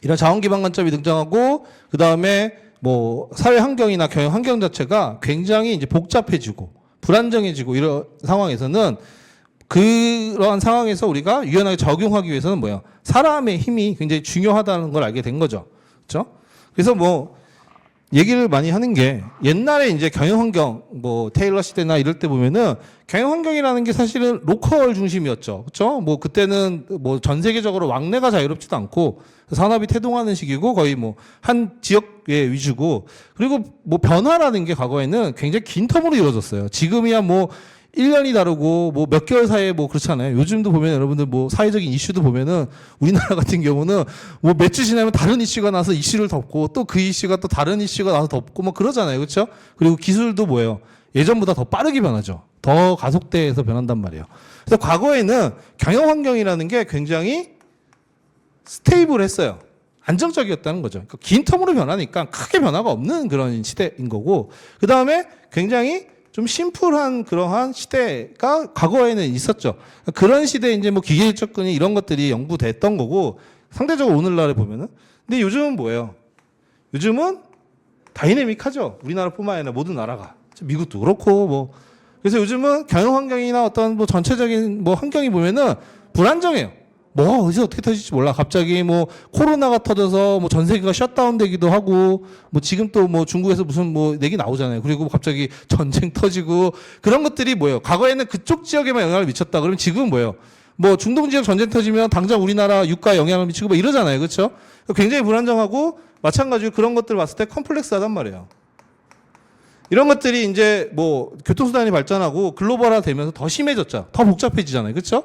이런 자원 기반 관점이 등장하고, 그 다음에 뭐 사회 환경이나 경영 환경 자체가 굉장히 이제 복잡해지고, 불안정해지고 이런 상황에서는 그러한 상황에서 우리가 유연하게 적용하기 위해서는 뭐야? 사람의 힘이 굉장히 중요하다는 걸 알게 된 거죠. 그렇죠? 그래서 뭐 얘기를 많이 하는 게 옛날에 이제 경영 환경 뭐 테일러 시대나 이럴 때 보면은 경영 환경이라는 게 사실은 로컬 중심이었죠. 그렇죠? 뭐 그때는 뭐 전 세계적으로 왕래가 자유롭지도 않고 산업이 태동하는 시기고 거의 뭐 한 지역의 위주고, 그리고 뭐 변화라는 게 과거에는 굉장히 긴 텀으로 이루어졌어요. 지금이야 뭐 1년이 다르고 뭐 몇 개월 사이에 뭐 그렇잖아요. 요즘도 보면 여러분들 뭐 사회적인 이슈도 보면은 우리나라 같은 경우는 뭐 몇 주 지나면 다른 이슈가 나서 이슈를 덮고 또 그 이슈가 또 다른 이슈가 나서 덮고 뭐 그러잖아요. 그렇죠? 그리고 기술도 뭐예요? 예전보다 더 빠르게 변하죠. 더 가속돼서 변한단 말이에요. 그래서 과거에는 경영 환경이라는 게 굉장히 스테이블했어요. 안정적이었다는 거죠. 그러니까 긴 텀으로 변하니까 크게 변화가 없는 그런 시대인 거고, 그 다음에 굉장히 좀 심플한 그러한 시대가 과거에는 있었죠. 그런 시대에 이제 뭐 기계 접근이 이런 것들이 연구됐던 거고, 상대적으로 오늘날에 보면은. 근데 요즘은 뭐예요? 요즘은 다이내믹하죠. 우리나라뿐만 아니라 모든 나라가. 미국도 그렇고 뭐. 그래서 요즘은 경영 환경이나 어떤 뭐 전체적인 뭐 환경이 보면은 불안정해요. 뭐 어디서 어떻게 터질지 몰라. 갑자기 뭐 코로나가 터져서 뭐 전 세계가 셧다운 되기도 하고, 뭐 지금 또 뭐 중국에서 무슨 뭐 얘기 나오잖아요. 그리고 갑자기 전쟁 터지고, 그런 것들이 뭐예요? 과거에는 그쪽 지역에만 영향을 미쳤다. 그러면 지금은 뭐예요? 뭐 중동 지역 전쟁 터지면 당장 우리나라 유가에 영향을 미치고 뭐 이러잖아요. 그렇죠? 굉장히 불안정하고 마찬가지로 그런 것들 봤을 때 컴플렉스하단 말이에요. 이런 것들이 이제 뭐 교통수단이 발전하고 글로벌화 되면서 더 심해졌죠. 더 복잡해지잖아요. 그렇죠?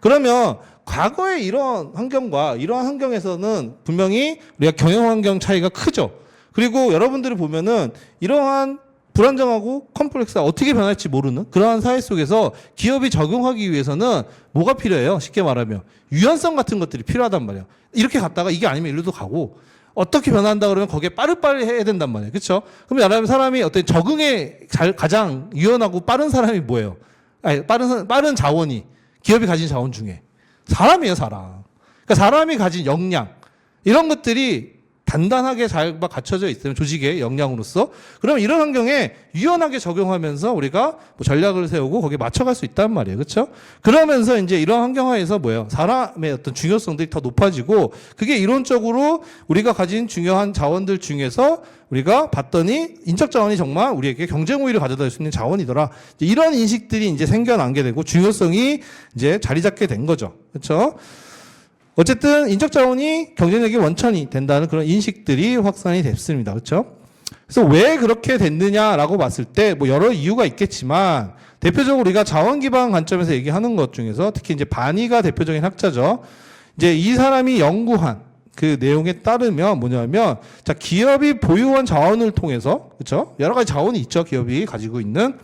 그러면 과거의 이런 환경과 이러한 환경에서는 분명히 우리가 경영 환경 차이가 크죠. 그리고 여러분들이 보면은 이러한 불안정하고 컴플렉스가 어떻게 변할지 모르는 그러한 사회 속에서 기업이 적용하기 위해서는 뭐가 필요해요? 쉽게 말하면 유연성 같은 것들이 필요하단 말이에요. 이렇게 갔다가 이게 아니면 일로도 가고 어떻게 변한다 그러면 거기에 빠르빠르 해야 된단 말이에요. 그렇죠? 그럼 여러분 사람이 어떤 적응에 가장 유연하고 빠른 사람이 뭐예요? 아니, 빠른 자원이 기업이 가진 자원 중에 사람이에요, 사람. 그러니까 사람이 가진 역량 이런 것들이 단단하게 잘 갖춰져 있으면 조직의 역량으로서 그럼 이런 환경에 유연하게 적용하면서 우리가 뭐 전략을 세우고 거기에 맞춰갈 수 있단 말이에요. 그렇죠? 그러면서 이제 이런 환경하에서 뭐예요? 사람의 어떤 중요성들이 더 높아지고 그게 이론적으로 우리가 가진 중요한 자원들 중에서 우리가 봤더니 인적 자원이 정말 우리에게 경쟁 우위를 가져다 줄 수 있는 자원이더라. 이런 인식들이 이제 생겨나게 되고 중요성이 이제 자리 잡게 된 거죠. 그렇죠? 어쨌든 인적 자원이 경쟁력의 원천이 된다는 그런 인식들이 확산이 됐습니다. 그렇죠? 그래서 왜 그렇게 됐느냐라고 봤을 때 뭐 여러 이유가 있겠지만 대표적으로 우리가 자원 기반 관점에서 얘기하는 것 중에서 특히 이제 바니가 대표적인 학자죠. 이제 이 사람이 연구한 그 내용에 따르면 뭐냐면 자, 기업이 보유한 자원을 통해서 그렇죠? 여러 가지 자원이 있죠. 기업이 가지고 있는.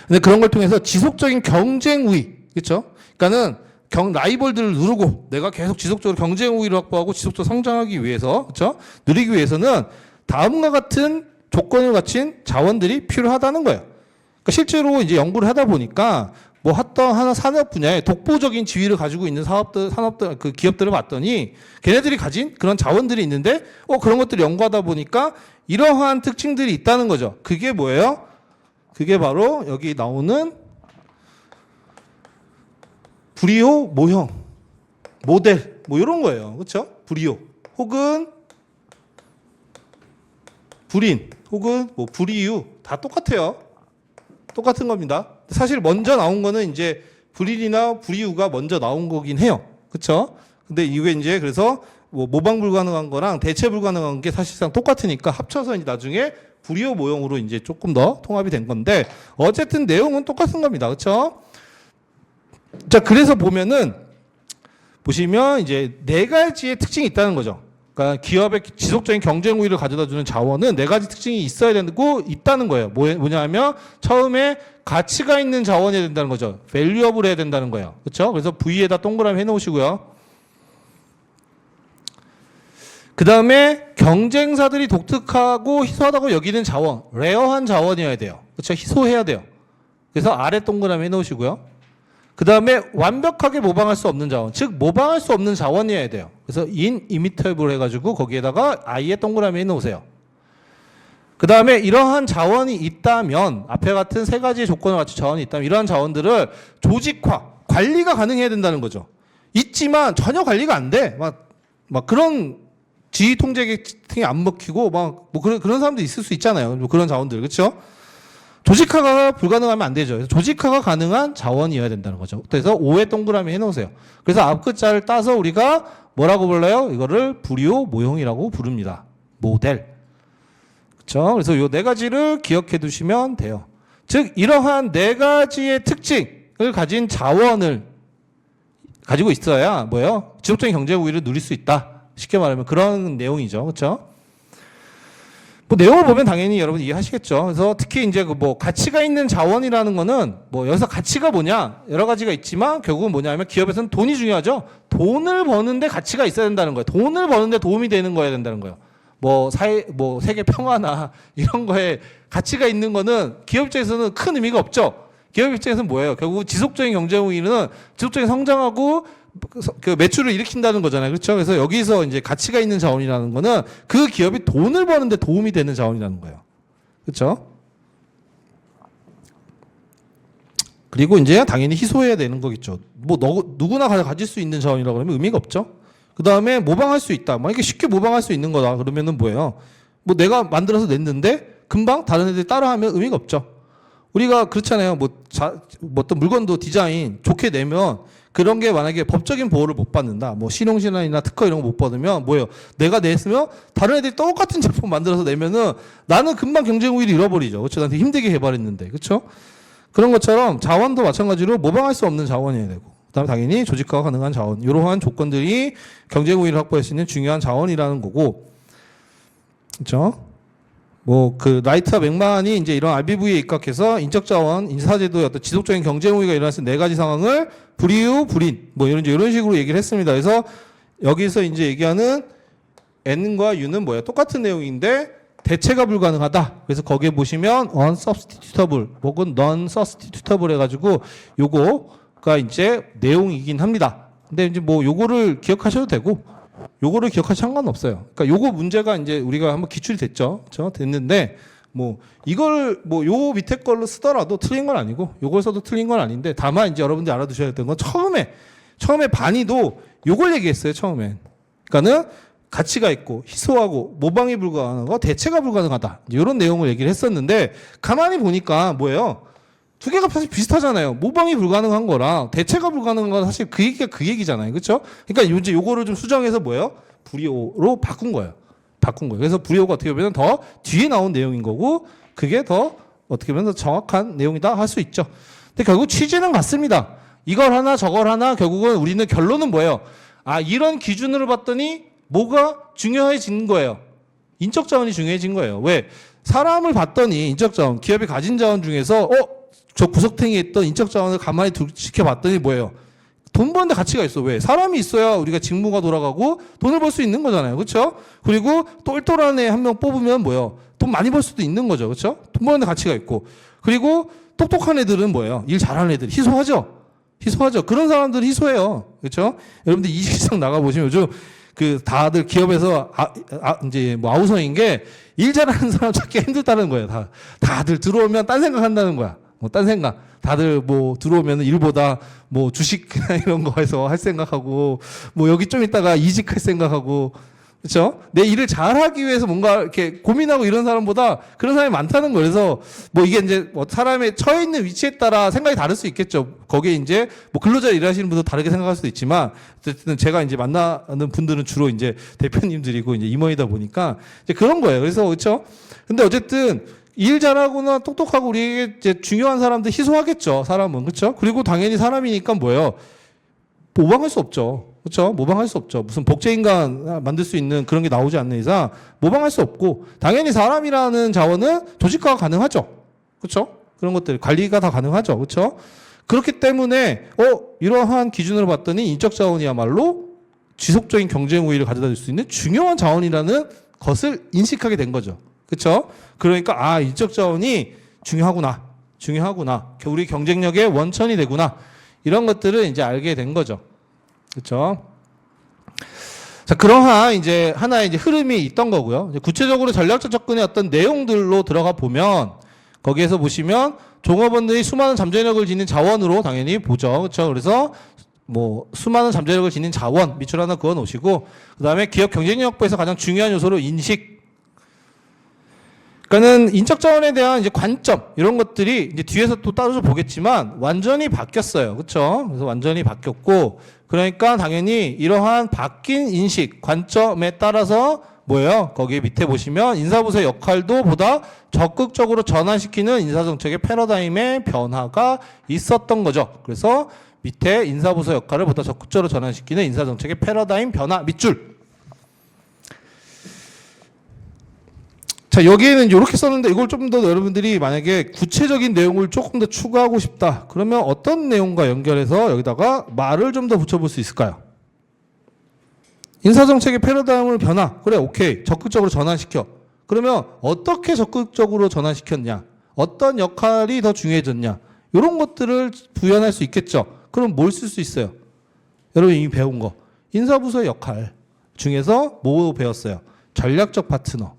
근데 그런 걸 통해서 지속적인 경쟁 우위. 그렇죠? 그러니까는 라이벌들을 누르고 내가 계속 지속적으로 경쟁 우위를 확보하고 지속적으로 성장하기 위해서 그렇죠? 누리기 위해서는 다음과 같은 조건을 갖춘 자원들이 필요하다는 거예요. 그러니까 실제로 이제 연구를 하다 보니까 뭐 어떤 하나 산업 분야에 독보적인 지위를 가지고 있는 산업들 그 기업들을 봤더니 걔네들이 가진 그런 자원들이 있는데 그런 것들을 연구하다 보니까 이러한 특징들이 있다는 거죠. 그게 뭐예요? 그게 바로 여기 나오는 브리오 모형, 모델, 뭐 이런 거예요. 그렇죠? 브리오 혹은 불인 혹은 뭐 브리유 다 똑같아요. 똑같은 겁니다. 사실 먼저 나온 거는 이제 불인이나 브리유가 먼저 나온 거긴 해요. 그렇죠? 근데 이게 이제 그래서 뭐 모방 불가능한 거랑 대체 불가능한 게 사실상 똑같으니까 합쳐서 이제 나중에 브리오 모형으로 이제 조금 더 통합이 된 건데 어쨌든 내용은 똑같은 겁니다. 그렇죠? 자, 그래서 보시면 이제 네 가지의 특징이 있다는 거죠. 그러니까 기업의 지속적인 경쟁 우위를 가져다 주는 자원은 네 가지 특징이 있어야 되고 있다는 거예요. 뭐냐면 처음에 가치가 있는 자원이어야 된다는 거죠. 밸류업을 해야 된다는 거예요. 그렇죠? 그래서 V에다 동그라미 해 놓으시고요. 그다음에 경쟁사들이 독특하고 희소하다고 여기는 자원, 레어한 자원이어야 돼요. 그렇죠? 희소해야 돼요. 그래서 아래 동그라미 해 놓으시고요. 그 다음에 완벽하게 모방할 수 없는 자원, 즉 모방할 수 없는 자원이어야 돼요. 그래서 inimitable 해가지고 거기에다가 I에 동그라미 해놓으세요. 그 다음에 이러한 자원이 있다면 앞에 같은 세 가지 조건을 갖춘 자원이 있다면 이러한 자원들을 조직화, 관리가 가능해야 된다는 거죠. 있지만 전혀 관리가 안 돼. 막 그런 지휘 통제 계층이 안 먹히고 뭐 그런 사람도 있을 수 있잖아요. 뭐 그런 자원들, 그렇죠? 조직화가 불가능하면 안 되죠. 그래서 조직화가 가능한 자원이어야 된다는 거죠. 그래서 5에 동그라미 해놓으세요. 그래서 앞글자를 따서 우리가 뭐라고 불러요? 이거를 브리오 모형이라고 부릅니다. 모델. 그렇죠? 그래서 이 네 가지를 기억해 두시면 돼요. 즉 이러한 네 가지의 특징을 가진 자원을 가지고 있어야 뭐예요? 지속적인 경제 우위를 누릴 수 있다. 쉽게 말하면 그런 내용이죠. 그렇죠? 뭐 내용을 보면 당연히 여러분 이해하시겠죠. 그래서 특히 이제 그 뭐 가치가 있는 자원이라는 거는 뭐 여기서 가치가 뭐냐 여러 가지가 있지만 결국은 뭐냐면 기업에서는 돈이 중요하죠. 돈을 버는데 가치가 있어야 된다는 거예요. 돈을 버는데 도움이 되는 거여야 된다는 거예요. 뭐 세계 평화나 이런 거에 가치가 있는 거는 기업 입장에서는 큰 의미가 없죠. 기업 입장에서는 뭐예요? 결국 지속적인 경쟁 우위는 지속적인 성장하고 그 매출을 일으킨다는 거잖아요. 그렇죠? 그래서 여기서 이제 가치가 있는 자원이라는 거는 그 기업이 돈을 버는데 도움이 되는 자원이라는 거예요. 그렇죠? 그리고 이제 당연히 희소해야 되는 거겠죠. 뭐 누구나 가질 수 있는 자원이라고 하면 의미가 없죠. 그 다음에 모방할 수 있다. 만약에 쉽게 모방할 수 있는 거다. 그러면은 뭐예요? 뭐 내가 만들어서 냈는데 금방 다른 애들이 따라하면 의미가 없죠. 우리가 그렇잖아요. 뭐 어떤 물건도 디자인 좋게 내면 그런 게 만약에 법적인 보호를 못 받는다. 뭐 실용신안이나 특허 이런 거 못 받으면 뭐예요? 내가 냈으면 다른 애들이 똑같은 제품 만들어서 내면은 나는 금방 경쟁 우위를 잃어버리죠. 그렇죠? 나한테 힘들게 개발했는데. 그렇죠? 그런 것처럼 자원도 마찬가지로 모방할 수 없는 자원이어야 되고 그다음에 당연히 조직화가 가능한 자원. 이러한 조건들이 경쟁 우위를 확보할 수 있는 중요한 자원이라는 거고. 그렇죠? 뭐 그 라이트와 맥만이 이제 이런 RBV에 입각해서 인적 자원, 인사제도의 어떤 지속적인 경쟁 우위가 일어났을 네 가지 상황을 불이유, 불인 뭐 이런 식으로 얘기를 했습니다. 그래서 여기서 이제 얘기하는 N과 U는 뭐예요? 똑같은 내용인데 대체가 불가능하다. 그래서 거기에 보시면 unsubstitutable 혹은 non-substitutable 해가지고 요거가 이제 내용이긴 합니다. 근데 이제 뭐 요거를 기억하셔도 되고 요거를 기억하셔도 상관없어요. 그러니까 요거 문제가 이제 우리가 한번 기출이 됐죠. 그렇죠? 됐는데 뭐 이걸 뭐 요 밑에 걸로 쓰더라도 틀린 건 아니고 요걸 써도 틀린 건 아닌데 다만 이제 여러분들이 알아두셔야 되는 건 처음에 반이도 요걸 얘기했어요. 처음엔. 그러니까는 가치가 있고 희소하고 모방이 불가능하고 대체가 불가능하다. 이런 내용을 얘기를 했었는데 가만히 보니까 뭐예요? 두 개가 사실 비슷하잖아요. 모방이 불가능한 거랑 대체가 불가능한 건 사실 그 얘기가 그 얘기잖아요. 그렇죠? 그러니까 이제 요거를 좀 수정해서 뭐예요? 불이오로 바꾼 거예요. 그래서 불이오가 어떻게 보면 더 뒤에 나온 내용인 거고 그게 더 어떻게 보면 더 정확한 내용이다 할 수 있죠. 근데 결국 취지는 같습니다. 이걸 하나 저걸 하나 결국은 우리는 결론은 뭐예요? 아 이런 기준으로 봤더니 뭐가 중요해진 거예요. 인적 자원이 중요해진 거예요. 왜? 사람을 봤더니 인적 자원, 기업이 가진 자원 중에서 저 구석탱이에 있던 인적 자원을 가만히 지켜봤더니 뭐예요? 돈 버는데 가치가 있어. 왜? 사람이 있어야 우리가 직무가 돌아가고 돈을 벌 수 있는 거잖아요. 그렇죠? 그리고 똘똘한 애 한 명 뽑으면 뭐예요? 돈 많이 벌 수도 있는 거죠. 그렇죠? 돈 버는데 가치가 있고. 그리고 똑똑한 애들은 뭐예요? 일 잘하는 애들 희소하죠. 그런 사람들은 희소해요. 그렇죠? 여러분들 이직시장 나가 보시면 요즘 그 다들 기업에서 이제 뭐 아우성인 게 일 잘하는 사람 찾기 힘들다는 거예요. 다들 들어오면 딴 생각한다는 거야. 뭐 딴 생각. 다들 뭐 들어오면 일보다 뭐 주식이나 이런 거 해서 할 생각하고 뭐 여기 좀 있다가 이직할 생각하고 그렇죠? 내 일을 잘하기 위해서 뭔가 이렇게 고민하고 이런 사람보다 그런 사람이 많다는 거예요. 그래서 뭐 이게 이제 뭐 사람의 처해 있는 위치에 따라 생각이 다를 수 있겠죠. 거기에 이제 뭐 근로자로 일하시는 분도 다르게 생각할 수도 있지만 어쨌든 제가 이제 만나는 분들은 주로 이제 대표님들이고 이제 임원이다 보니까 이제 그런 거예요. 그래서 그렇죠? 근데 어쨌든 일 잘하거나 똑똑하고 우리에게 이제 중요한 사람들 희소하겠죠. 사람은 그렇죠? 그리고 당연히 사람이니까 뭐예요? 모방할 수 없죠. 그렇죠? 모방할 수 없죠. 무슨 복제인간 만들 수 있는 그런 게 나오지 않는 이상 모방할 수 없고 당연히 사람이라는 자원은 조직화가 가능하죠. 그렇죠? 그런 것들 관리가 다 가능하죠. 그렇죠? 그렇기 때문에 이러한 기준으로 봤더니 인적 자원이야말로 지속적인 경쟁 우위를 가져다 줄 수 있는 중요한 자원이라는 것을 인식하게 된 거죠. 그렇죠? 그러니까 인적 자원이 중요하구나. 우리 경쟁력의 원천이 되구나. 이런 것들을 이제 알게 된 거죠. 그렇죠? 자, 그러한 이제 하나의 이제 흐름이 있던 거고요. 이제 구체적으로 전략적 접근의 어떤 내용들로 들어가 보면 거기에서 보시면 종업원들이 수많은 잠재력을 지닌 자원으로 당연히 보죠. 그렇죠? 그래서 뭐 수많은 잠재력을 지닌 자원 밑줄 하나 그어 놓으시고 그다음에 기업 경쟁력 확보에서 가장 중요한 요소로 인식. 그러니까는 인적 자원에 대한 이제 관점 이런 것들이 이제 뒤에서 또 따로 보겠지만 완전히 바뀌었어요. 그렇죠? 그래서 완전히 바뀌었고 그러니까 당연히 이러한 바뀐 인식 관점에 따라서 뭐예요? 거기 밑에 보시면 인사부서의 역할도 보다 적극적으로 전환시키는 인사정책의 패러다임의 변화가 있었던 거죠. 그래서 밑에 인사부서 역할을 보다 적극적으로 전환시키는 인사정책의 패러다임 변화 밑줄. 자, 여기에는 이렇게 썼는데 이걸 좀 더 여러분들이 만약에 구체적인 내용을 조금 더 추가하고 싶다. 그러면 어떤 내용과 연결해서 여기다가 말을 좀 더 붙여볼 수 있을까요? 인사정책의 패러다임을 변화. 그래, 오케이. 적극적으로 전환시켜. 그러면 어떻게 적극적으로 전환시켰냐? 어떤 역할이 더 중요해졌냐? 이런 것들을 부연할 수 있겠죠. 그럼 뭘 쓸 수 있어요? 여러분 이미 배운 거. 인사부서의 역할 중에서 뭐 배웠어요? 전략적 파트너.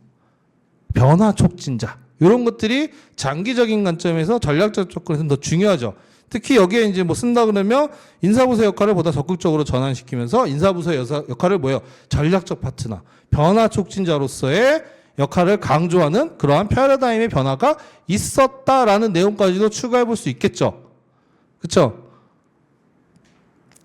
변화 촉진자 이런 것들이 장기적인 관점에서 전략적 접근에서는 더 중요하죠. 특히 여기에 이제 뭐 쓴다 그러면 인사부서 역할을 보다 적극적으로 전환시키면서 인사부서 역할을 뭐예요? 전략적 파트너, 변화 촉진자로서의 역할을 강조하는 그러한 패러다임의 변화가 있었다라는 내용까지도 추가해 볼 수 있겠죠. 그렇죠?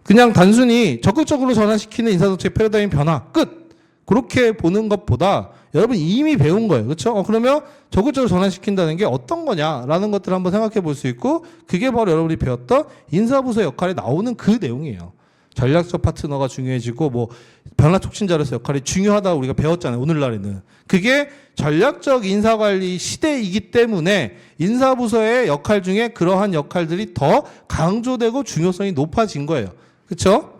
그냥 단순히 적극적으로 전환시키는 인사정책 패러다임 변화 끝. 그렇게 보는 것보다 여러분 이미 배운 거예요. 그렇죠? 그러면 적극적으로 전환시킨다는 게 어떤 거냐라는 것들을 한번 생각해 볼 수 있고 그게 바로 여러분이 배웠던 인사부서 역할에 나오는 그 내용이에요. 전략적 파트너가 중요해지고 뭐 변화 촉진자로서 역할이 중요하다고 우리가 배웠잖아요. 오늘날에는. 그게 전략적 인사관리 시대이기 때문에 인사부서의 역할 중에 그러한 역할들이 더 강조되고 중요성이 높아진 거예요. 그렇죠?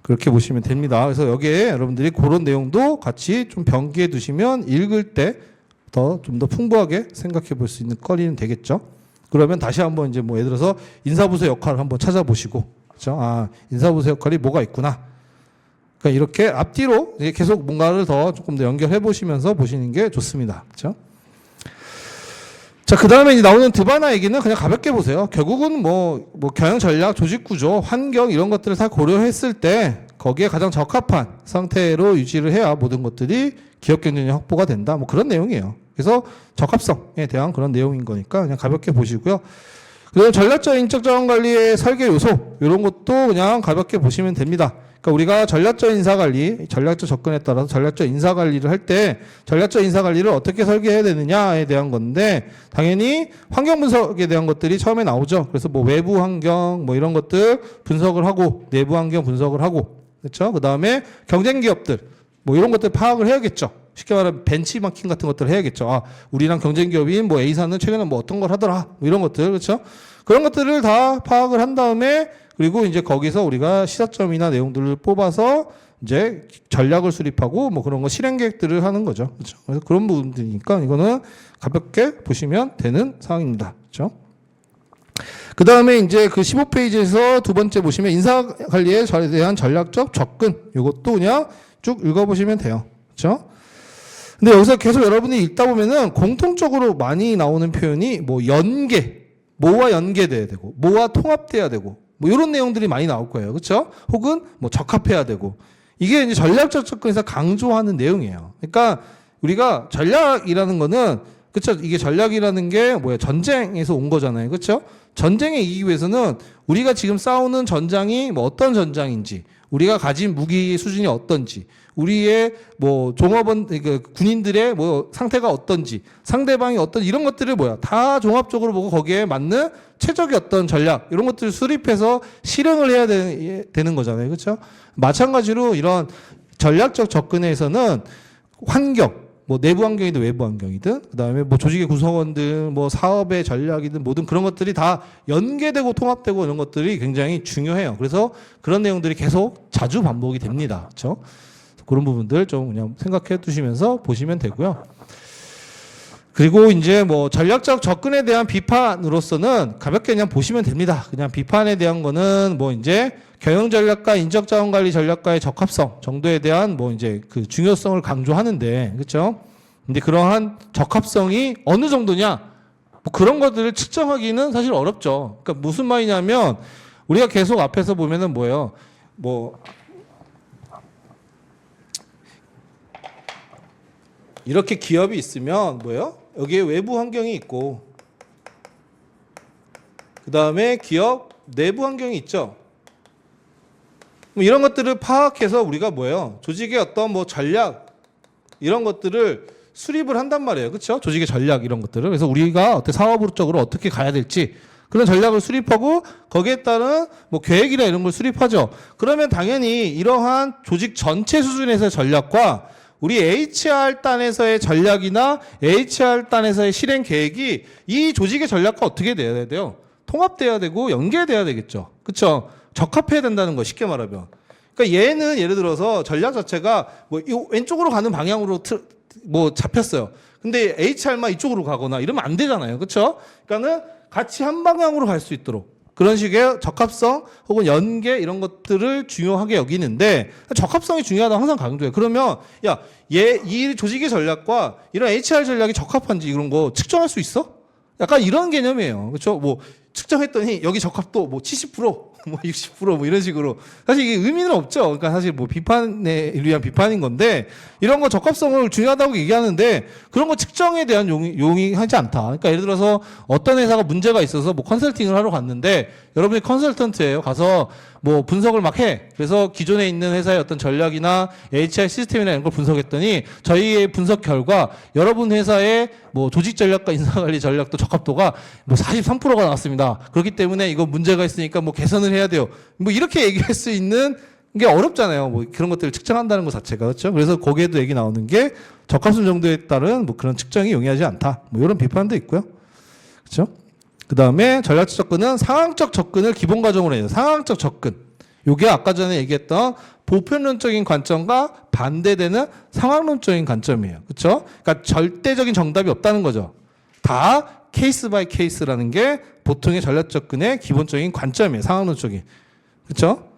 그렇게 보시면 됩니다. 그래서 여기에 여러분들이 그런 내용도 같이 좀 병기해 두시면 읽을 때 좀 더 풍부하게 생각해 볼 수 있는 거리는 되겠죠. 그러면 다시 한번 이제 뭐 예를 들어서 인사부서 역할을 한번 찾아보시고, 그렇죠? 아, 인사부서 역할이 뭐가 있구나. 그러니까 이렇게 앞뒤로 계속 뭔가를 더 조금 더 연결해 보시면서 보시는 게 좋습니다. 그렇죠? 자, 그 다음에 이제 나오는 드바나 얘기는 그냥 가볍게 보세요. 결국은 뭐 경영 전략, 조직 구조, 환경 이런 것들을 다 고려했을 때 거기에 가장 적합한 상태로 유지를 해야 모든 것들이 기업 경쟁력 확보가 된다. 뭐 그런 내용이에요. 그래서 적합성에 대한 그런 내용인 거니까 그냥 가볍게 보시고요. 그리고 전략적 인적 자원 관리의 설계 요소 이런 것도 그냥 가볍게 보시면 됩니다. 그러니까 우리가 전략적 인사관리, 전략적 접근에 따라서 전략적 인사관리를 할 때 전략적 인사관리를 어떻게 설계해야 되느냐에 대한 건데 당연히 환경 분석에 대한 것들이 처음에 나오죠. 그래서 뭐 외부 환경 뭐 이런 것들 분석을 하고 내부 환경 분석을 하고 그렇죠. 그 다음에 경쟁 기업들 뭐 이런 것들 파악을 해야겠죠. 쉽게 말하면 벤치마킹 같은 것들을 해야겠죠. 아, 우리랑 경쟁 기업인 뭐 A사는 최근에 뭐 어떤 걸 하더라. 뭐 이런 것들 그렇죠. 그런 것들을 다 파악을 한 다음에 그리고 이제 거기서 우리가 시사점이나 내용들을 뽑아서 이제 전략을 수립하고 뭐 그런 거 실행 계획들을 하는 거죠. 그렇죠. 그래서 그런 부분들이니까 이거는 가볍게 보시면 되는 사항입니다. 그렇죠. 그 다음에 이제 그 15페이지에서 두 번째 보시면 인사관리에 대한 전략적 접근. 이것도 그냥 쭉 읽어보시면 돼요. 그렇죠. 근데 여기서 계속 여러분이 읽다 보면은 공통적으로 많이 나오는 표현이 뭐 연계, 뭐와 연계돼야 되고, 뭐와 통합돼야 되고, 뭐 이런 내용들이 많이 나올 거예요. 그렇죠? 혹은 뭐 적합해야 되고. 이게 이제 전략적 접근에서 강조하는 내용이에요. 그러니까 우리가 전략이라는 거는 그렇죠? 이게 전략이라는 게 뭐야? 전쟁에서 온 거잖아요. 그렇죠? 전쟁에 이기기 위해서는 우리가 지금 싸우는 전장이 뭐 어떤 전장인지, 우리가 가진 무기 수준이 어떤지, 우리의 뭐 종업원 군인들의 뭐 상태가 어떤지, 상대방이 어떤 이런 것들을 뭐야 다 종합적으로 보고 거기에 맞는 최적의 어떤 전략 이런 것들을 수립해서 실행을 해야 되는 거잖아요, 그렇죠? 마찬가지로 이런 전략적 접근에서는 환경, 뭐 내부 환경이든 외부 환경이든 그다음에 뭐 조직의 구성원들, 뭐 사업의 전략이든 모든 그런 것들이 다 연계되고 통합되고 이런 것들이 굉장히 중요해요. 그래서 그런 내용들이 계속 자주 반복이 됩니다, 그렇죠? 그런 부분들 좀 그냥 생각해 두시면서 보시면 되고요. 그리고 이제 뭐 전략적 접근에 대한 비판으로서는 가볍게 그냥 보시면 됩니다. 그냥 비판에 대한 거는 뭐 이제 경영 전략과 인적 자원 관리 전략과의 적합성 정도에 대한 뭐 이제 그 중요성을 강조하는데, 그렇죠? 근데 그러한 적합성이 어느 정도냐? 뭐 그런 것들을 측정하기는 사실 어렵죠. 그러니까 무슨 말이냐면 우리가 계속 앞에서 보면은 뭐예요? 뭐 이렇게 기업이 있으면 뭐예요? 여기에 외부 환경이 있고 그 다음에 기업 내부 환경이 있죠. 뭐 이런 것들을 파악해서 우리가 뭐예요? 조직의 어떤 뭐 전략 이런 것들을 수립을 한단 말이에요. 그렇죠? 조직의 전략 이런 것들을. 그래서 우리가 어떻게 사업적으로 어떻게 가야 될지 그런 전략을 수립하고 거기에 따른 뭐 계획이나 이런 걸 수립하죠. 그러면 당연히 이러한 조직 전체 수준에서의 전략과 우리 HR 단에서의 전략이나 HR 단에서의 실행 계획이 이 조직의 전략과 어떻게 돼야 돼요? 통합돼야 되고 연계돼야 되겠죠. 그렇죠? 적합해야 된다는 거 쉽게 말하면. 그러니까 얘는 예를 들어서 전략 자체가 뭐 왼쪽으로 가는 방향으로 뭐 잡혔어요. 근데 HR만 이쪽으로 가거나 이러면 안 되잖아요. 그렇죠? 그러니까는 같이 한 방향으로 갈 수 있도록 그런 식의 적합성 혹은 연계 이런 것들을 중요하게 여기는데 적합성이 중요하다고 항상 강조해요. 그러면 야, 이 조직의 전략과 이런 HR 전략이 적합한지 이런 거 측정할 수 있어? 약간 이런 개념이에요. 그렇죠? 뭐 측정했더니 여기 적합도 뭐 70% 뭐 60%뭐 이런 식으로 사실 이게 의미는 없죠. 그러니까 사실 뭐 비판에 위한 비판인 건데 이런 거 적합성을 중요하다고 얘기하는데 그런 거 측정에 대한 용이하지 않다. 그러니까 예를 들어서 어떤 회사가 문제가 있어서 뭐 컨설팅을 하러 갔는데 여러분이 컨설턴트예요. 가서 뭐 분석을 막 해. 그래서 기존에 있는 회사의 어떤 전략이나 HR 시스템이나 이런 걸 분석했더니 저희의 분석 결과 여러분 회사의 뭐 조직 전략과 인사관리 전략도 적합도가 뭐 43%가 나왔습니다. 그렇기 때문에 이거 문제가 있으니까 뭐 개선을 해야 돼요. 뭐 이렇게 얘기할 수 있는 게 어렵잖아요. 뭐 그런 것들을 측정한다는 것 자체가 그렇죠. 그래서 거기에도 얘기 나오는 게 적합성 정도에 따른 뭐 그런 측정이 용이하지 않다. 뭐 이런 비판도 있고요. 그렇죠? 그 다음에 전략적 접근은 상황적 접근을 기본 과정으로 해요. 상황적 접근. 요게 아까 전에 얘기했던 보편론적인 관점과 반대되는 상황론적인 관점이에요. 그렇죠? 그러니까 절대적인 정답이 없다는 거죠. 다 케이스 바이 케이스라는 게 보통의 전략 접근의 기본적인 관점이에요. 상황론적인. 그렇죠?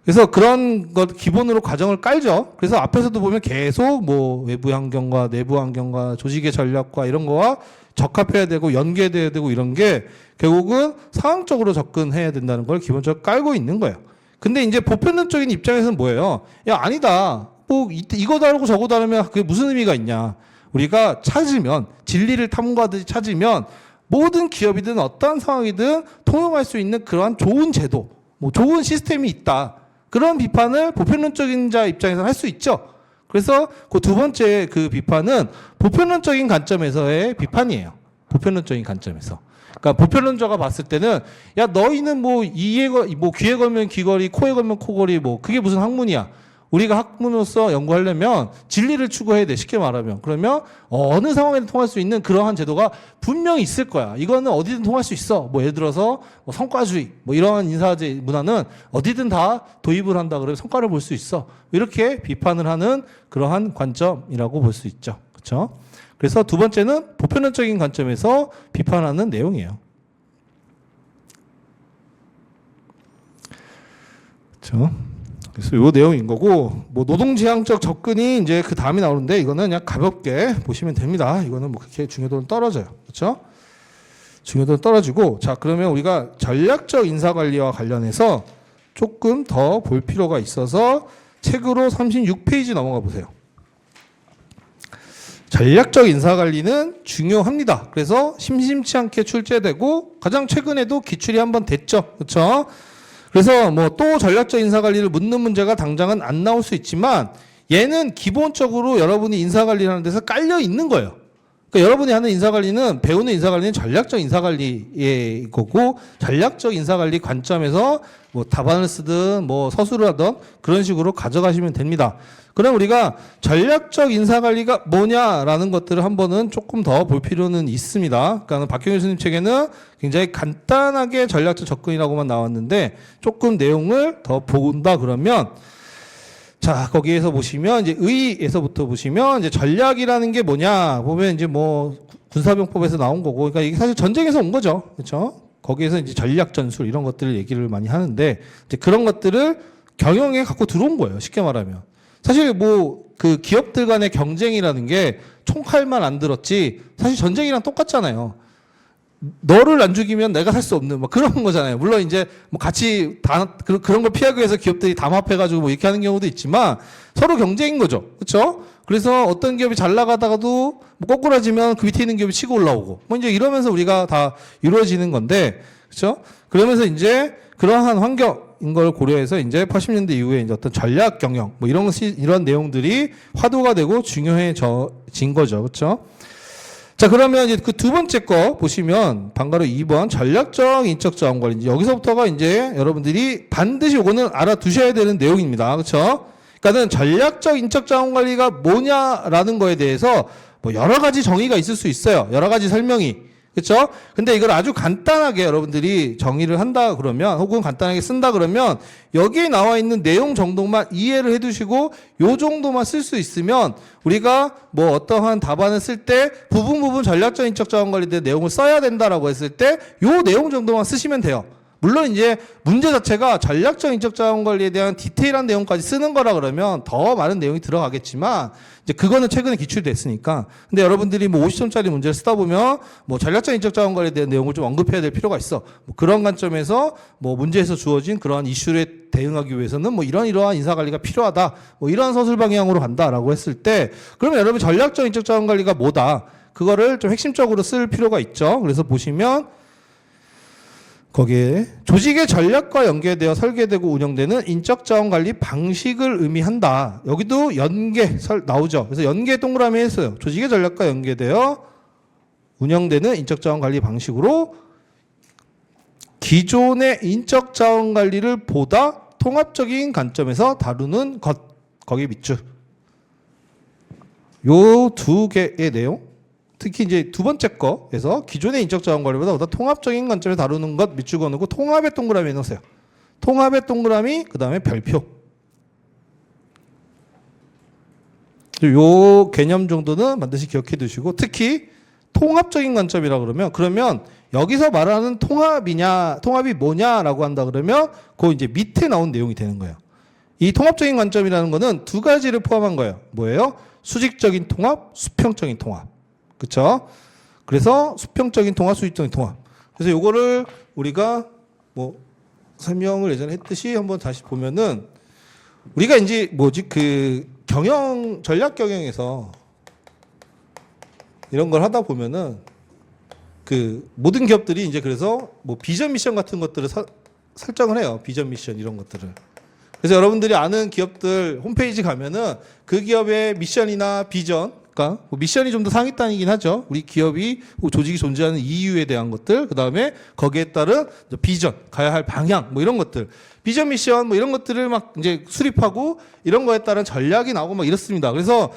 그래서 그런 것 기본으로 과정을 깔죠. 그래서 앞에서도 보면 계속 뭐 외부 환경과 내부 환경과 조직의 전략과 이런 거와 적합해야 되고 연계돼야 되고 이런 게 결국은 상황적으로 접근해야 된다는 걸 기본적으로 깔고 있는 거예요. 근데 이제 보편론적인 입장에서는 뭐예요? 야, 아니다. 뭐 이거 다르고 저거 다르면 그게 무슨 의미가 있냐. 우리가 찾으면 진리를 탐구하듯이 찾으면 모든 기업이든 어떠한 상황이든 통용할 수 있는 그러한 좋은 제도, 뭐 좋은 시스템이 있다. 그런 비판을 보편론적인 자 입장에서 할 수 있죠. 그래서 그 두 번째 그 비판은 보편론적인 관점에서의 비판이에요. 보편론적인 관점에서. 그러니까 보편론자가 봤을 때는 야 너희는 뭐 뭐 귀에 걸면 귀걸이, 코에 걸면 코걸이 뭐 그게 무슨 학문이야. 우리가 학문으로서 연구하려면 진리를 추구해야 돼. 쉽게 말하면. 그러면 어느 상황에든 통할 수 있는 그러한 제도가 분명히 있을 거야. 이거는 어디든 통할 수 있어. 뭐 예를 들어서 뭐 성과주의, 뭐 이러한 인사제 문화는 어디든 다 도입을 한다 그러면 성과를 볼 수 있어. 이렇게 비판을 하는 그러한 관점이라고 볼 수 있죠. 그렇죠? 그래서 두 번째는 보편론적인 관점에서 비판하는 내용이에요. 그렇죠? 그래서 요 내용인 거고, 뭐 노동지향적 접근이 이제 그 다음에 나오는데 이거는 그냥 가볍게 보시면 됩니다. 이거는 뭐 그렇게 중요도는 떨어져요. 그렇죠? 중요도는 떨어지고, 자, 그러면 우리가 전략적 인사관리와 관련해서 조금 더 볼 필요가 있어서 책으로 36페이지 넘어가 보세요. 전략적 인사관리는 중요합니다. 그래서 심심치 않게 출제되고 가장 최근에도 기출이 한번 됐죠. 그렇죠? 그래서 뭐 또 전략적 인사관리를 묻는 문제가 당장은 안 나올 수 있지만 얘는 기본적으로 여러분이 인사관리를 하는 데서 깔려 있는 거예요. 그러니까 여러분이 하는 인사관리는 배우는 인사관리는 전략적 인사관리의 거고 전략적 인사관리 관점에서 뭐 답안을 쓰든 뭐 서술을 하든 그런 식으로 가져가시면 됩니다. 그럼 우리가 전략적 인사관리가 뭐냐라는 것들을 한번은 조금 더 볼 필요는 있습니다. 그러니까 박경일 교수님 책에는 굉장히 간단하게 전략적 접근이라고만 나왔는데 조금 내용을 더 본다 그러면 자, 거기에서 보시면 이제 의에서부터 보시면 이제 전략이라는 게 뭐냐 보면 이제 뭐 군사병법에서 나온 거고 그러니까 이게 사실 전쟁에서 온 거죠. 그렇죠? 거기에서 이제 전략 전술 이런 것들을 얘기를 많이 하는데 이제 그런 것들을 경영에 갖고 들어온 거예요. 쉽게 말하면. 사실 뭐 그 기업들 간의 경쟁이라는 게 총칼만 안 들었지 사실 전쟁이랑 똑같잖아요. 너를 안 죽이면 내가 살 수 없는 뭐 그런 거잖아요. 물론 이제 뭐 같이 그런 걸 피하기 위해서 기업들이 담합해가지고 뭐 이렇게 하는 경우도 있지만 서로 경쟁인 거죠. 그렇죠? 그래서 어떤 기업이 잘 나가다가도 뭐 꼬꾸라지면 그 밑에 있는 기업이 치고 올라오고 뭐 이제 이러면서 우리가 다 이루어지는 건데 그렇죠? 그러면서 이제 그러한 환경인 걸 고려해서 이제 80년대 이후에 이제 어떤 전략 경영 뭐 이런 내용들이 화두가 되고 중요해진 거죠. 그렇죠? 자, 그러면 이제 그 두 번째 거 보시면 방가로 2번 전략적 인적 자원 관리. 여기서부터가 이제 여러분들이 반드시 이거는 알아두셔야 되는 내용입니다. 그렇죠? 그러니까는 전략적 인적 자원 관리가 뭐냐라는 거에 대해서 뭐 여러 가지 정의가 있을 수 있어요. 여러 가지 설명이. 그렇죠? 근데 이걸 아주 간단하게 여러분들이 정의를 한다 그러면 혹은 간단하게 쓴다 그러면 여기에 나와 있는 내용 정도만 이해를 해 두시고 요 정도만 쓸 수 있으면 우리가 뭐 어떠한 답안을 쓸 때 부분 전략적 인적 자원 관리대 내용을 써야 된다라고 했을 때 요 내용 정도만 쓰시면 돼요. 물론 이제 문제 자체가 전략적 인적 자원 관리에 대한 디테일한 내용까지 쓰는 거라 그러면 더 많은 내용이 들어가겠지만 이제 그거는 최근에 기출이 됐으니까. 근데 여러분들이 뭐 50점짜리 문제를 쓰다 보면 뭐 전략적 인적 자원 관리에 대한 내용을 좀 언급해야 될 필요가 있어. 뭐 그런 관점에서 뭐 문제에서 주어진 그러한 이슈에 대응하기 위해서는 뭐 이러한 인사 관리가 필요하다. 뭐 이러한 서술 방향으로 간다라고 했을 때 그러면 여러분 전략적 인적 자원 관리가 뭐다? 그거를 좀 핵심적으로 쓸 필요가 있죠. 그래서 보시면 거기에 조직의 전략과 연계되어 설계되고 운영되는 인적 자원 관리 방식을 의미한다. 여기도 연계 나오죠. 그래서 연계 동그라미 했어요. 조직의 전략과 연계되어 운영되는 인적 자원 관리 방식으로 기존의 인적 자원 관리를 보다 통합적인 관점에서 다루는 것. 거기 밑줄. 요 두 개의 내용. 특히 이제 두 번째 거에서 기존의 인적 자원 관리보다 보다 통합적인 관점에서 다루는 것 밑줄 그어놓고 통합의 동그라미 넣으세요. 통합의 동그라미 그 다음에 별표. 요 개념 정도는 반드시 기억해 두시고 특히 통합적인 관점이라 그러면 여기서 말하는 통합이 뭐냐라고 한다 그러면 그 이제 밑에 나온 내용이 되는 거예요. 이 통합적인 관점이라는 거는 두 가지를 포함한 거예요. 뭐예요? 수직적인 통합, 수평적인 통합. 그렇죠? 그래서 수평적인 통합, 수직적인 통합. 그래서 요거를 우리가 뭐 설명을 예전에 했듯이 한번 다시 보면은 우리가 이제 그 전략 경영에서 이런 걸 하다 보면은 그 모든 기업들이 이제 그래서 뭐 비전 미션 같은 것들을 설정을 해요. 비전 미션 이런 것들을. 그래서 여러분들이 아는 기업들 홈페이지 가면은 그 기업의 미션이나 비전 그러니까 미션이 좀 더 상위 단위이긴 하죠. 우리 기업이 조직이 존재하는 이유에 대한 것들, 그 다음에 거기에 따른 비전, 가야 할 방향, 뭐 이런 것들, 비전 미션 뭐 이런 것들을 막 이제 수립하고 이런 거에 따른 전략이 나오고 막 이렇습니다. 그래서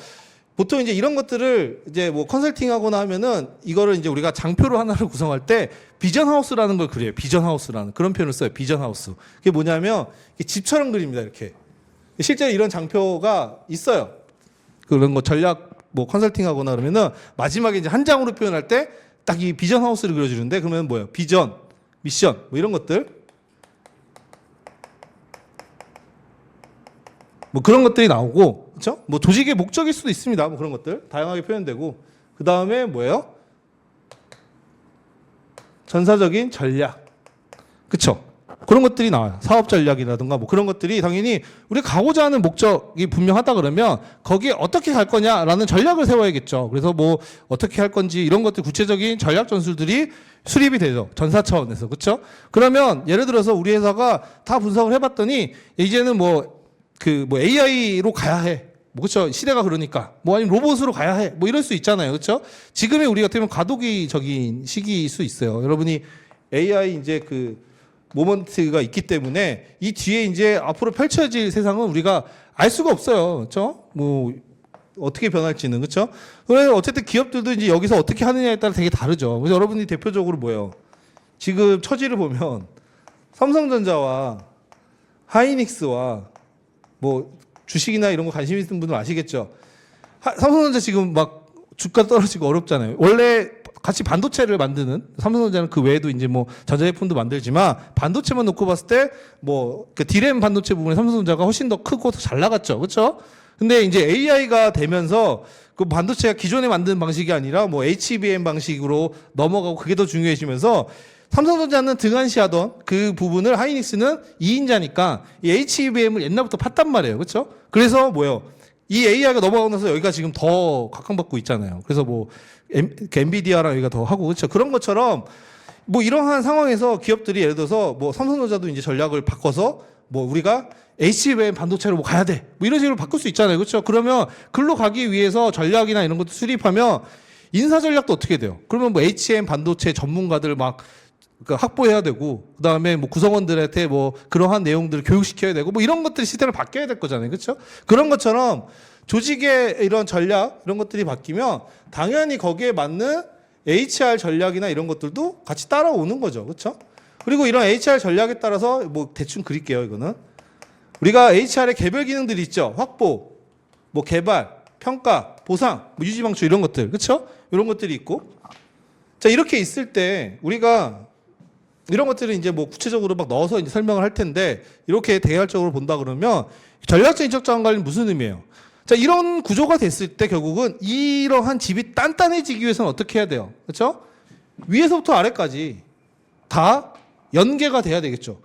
보통 이제 이런 것들을 이제 뭐 컨설팅하거나 하면은 이거를 이제 우리가 장표로 하나를 구성할 때 비전 하우스라는 걸 그려요. 비전 하우스라는 그런 표현을 써요. 비전 하우스. 그게 뭐냐면 집처럼 그립니다. 이렇게 실제 이런 장표가 있어요. 그런 거 전략 뭐 컨설팅 하거나 그러면은 마지막에 이제 한 장으로 표현할 때 딱 이 비전 하우스를 그려주는데 그러면 뭐예요? 비전, 미션 뭐 이런 것들 뭐 그런 것들이 나오고 그렇죠? 뭐 조직의 목적일 수도 있습니다. 뭐 그런 것들 다양하게 표현되고 그 다음에 뭐예요? 전사적인 전략 그렇죠? 그런 것들이 나와요. 사업 전략이라든가 뭐 그런 것들이 당연히 우리가 가고자 하는 목적이 분명하다 그러면 거기에 어떻게 갈 거냐라는 전략을 세워야겠죠. 그래서 뭐 어떻게 할 건지 이런 것들 구체적인 전략 전술들이 수립이 되죠. 전사 차원에서. 그렇죠? 그러면 예를 들어서 우리 회사가 다 분석을 해 봤더니 이제는 뭐 AI로 가야 해. 뭐 그렇죠? 시대가 그러니까. 뭐 아니면 로봇으로 가야 해. 뭐 이럴 수 있잖아요. 그렇죠? 지금의 우리 같으면 과도기적인 시기일 수 있어요. 여러분이 AI 이제 모먼트가 있기 때문에 이 뒤에 이제 앞으로 펼쳐질 세상은 우리가 알 수가 없어요. 그렇죠? 뭐 어떻게 변할지는 그렇죠? 그래서 어쨌든 기업들도 이제 여기서 어떻게 하느냐에 따라 되게 다르죠. 그래서 여러분이 대표적으로 뭐예요? 지금 처지를 보면 삼성전자와 하이닉스와 뭐 주식이나 이런 거 관심 있는 분들 아시겠죠? 삼성전자 지금 막 주가 떨어지고 어렵잖아요. 원래 같이 반도체를 만드는 삼성전자는 그 외에도 이제 뭐 전자제품도 만들지만 반도체만 놓고 봤을 때 뭐 그 디램 반도체 부분에 삼성전자가 훨씬 더 크고 더 잘 나갔죠. 그렇죠? 근데 이제 AI가 되면서 그 반도체가 기존에 만드는 방식이 아니라 뭐 HBM 방식으로 넘어가고 그게 더 중요해지면서 삼성전자는 등한시하던 그 부분을 하이닉스는 2인자니까 이 HBM을 옛날부터 팠단 말이에요. 그렇죠? 그래서 뭐예요? 이 AI가 넘어가고 나서 여기가 지금 더 각광받고 있잖아요. 그래서 뭐 엔비디아랑 여기가 더 하고 그렇죠. 그런 것처럼 뭐 이러한 상황에서 기업들이 예를 들어서 뭐 삼성전자도 이제 전략을 바꿔서 뭐 우리가 HBM 반도체로 뭐 가야 돼. 뭐 이런 식으로 바꿀 수 있잖아요. 그렇죠? 그러면 글로 가기 위해서 전략이나 이런 것도 수립하면 인사 전략도 어떻게 돼요? 그러면 뭐 HM 반도체 전문가들 막 확보해야 되고 그다음에 뭐 구성원들한테 뭐 그러한 내용들을 교육시켜야 되고 뭐 이런 것들이 시대를 바뀌어야 될 거잖아요. 그렇죠? 그런 것처럼 조직의 이런 전략 이런 것들이 바뀌면 당연히 거기에 맞는 HR 전략이나 이런 것들도 같이 따라오는 거죠. 그렇죠? 그리고 이런 HR 전략에 따라서 뭐 대충 그릴게요. 이거는 우리가 HR의 개별 기능들이 있죠. 확보, 뭐 개발, 평가, 보상, 뭐 유지 방출 이런 것들. 그렇죠? 이런 것들이 있고 자 이렇게 있을 때 우리가 이런 것들을 이제 뭐 구체적으로 막 넣어서 이제 설명을 할 텐데 이렇게 대략적으로 본다 그러면 전략적 인적 자원 관리는 무슨 의미예요? 자, 이런 구조가 됐을 때 결국은 이러한 집이 단단해지기 위해서는 어떻게 해야 돼요? 그렇죠? 위에서부터 아래까지 다 연계가 돼야 되겠죠.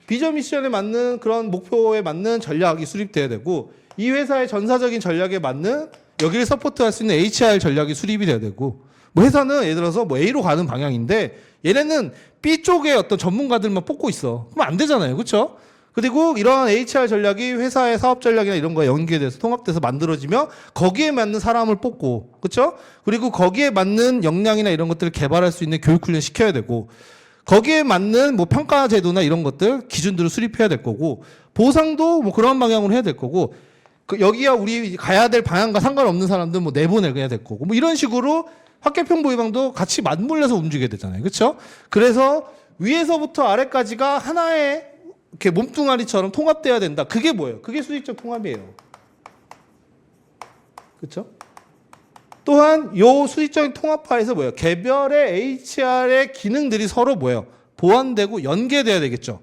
비전 미션에 맞는 그런 목표에 맞는 전략이 수립돼야 되고 이 회사의 전사적인 전략에 맞는 여기를 서포트할 수 있는 HR 전략이 수립이 돼야 되고 뭐 회사는 예를 들어서 뭐 A로 가는 방향인데 얘네는 B 쪽의 어떤 전문가들만 뽑고 있어. 그럼 안 되잖아요. 그렇죠? 그리고 이러한 HR 전략이 회사의 사업 전략이나 이런 거에 연계돼서 통합돼서 만들어지며 거기에 맞는 사람을 뽑고 그렇죠? 그리고 거기에 맞는 역량이나 이런 것들을 개발할 수 있는 교육 훈련 시켜야 되고 거기에 맞는 뭐 평가 제도나 이런 것들 기준들을 수립해야 될 거고 보상도 뭐 그런 방향으로 해야 될 거고 여기야 우리 가야 될 방향과 상관없는 사람들 뭐 내보내야 될 거고 뭐 이런 식으로 학계평보위방도 같이 맞물려서 움직여야 되잖아요. 그렇죠? 그래서 위에서부터 아래까지가 하나의 이렇게 몸뚱아리처럼 통합돼야 된다. 그게 뭐예요? 그게 수직적 통합이에요. 그렇죠? 또한 요 수직적인 통합하에서 뭐예요? 개별의 HR의 기능들이 서로 뭐예요? 보완되고 연계돼야 되겠죠.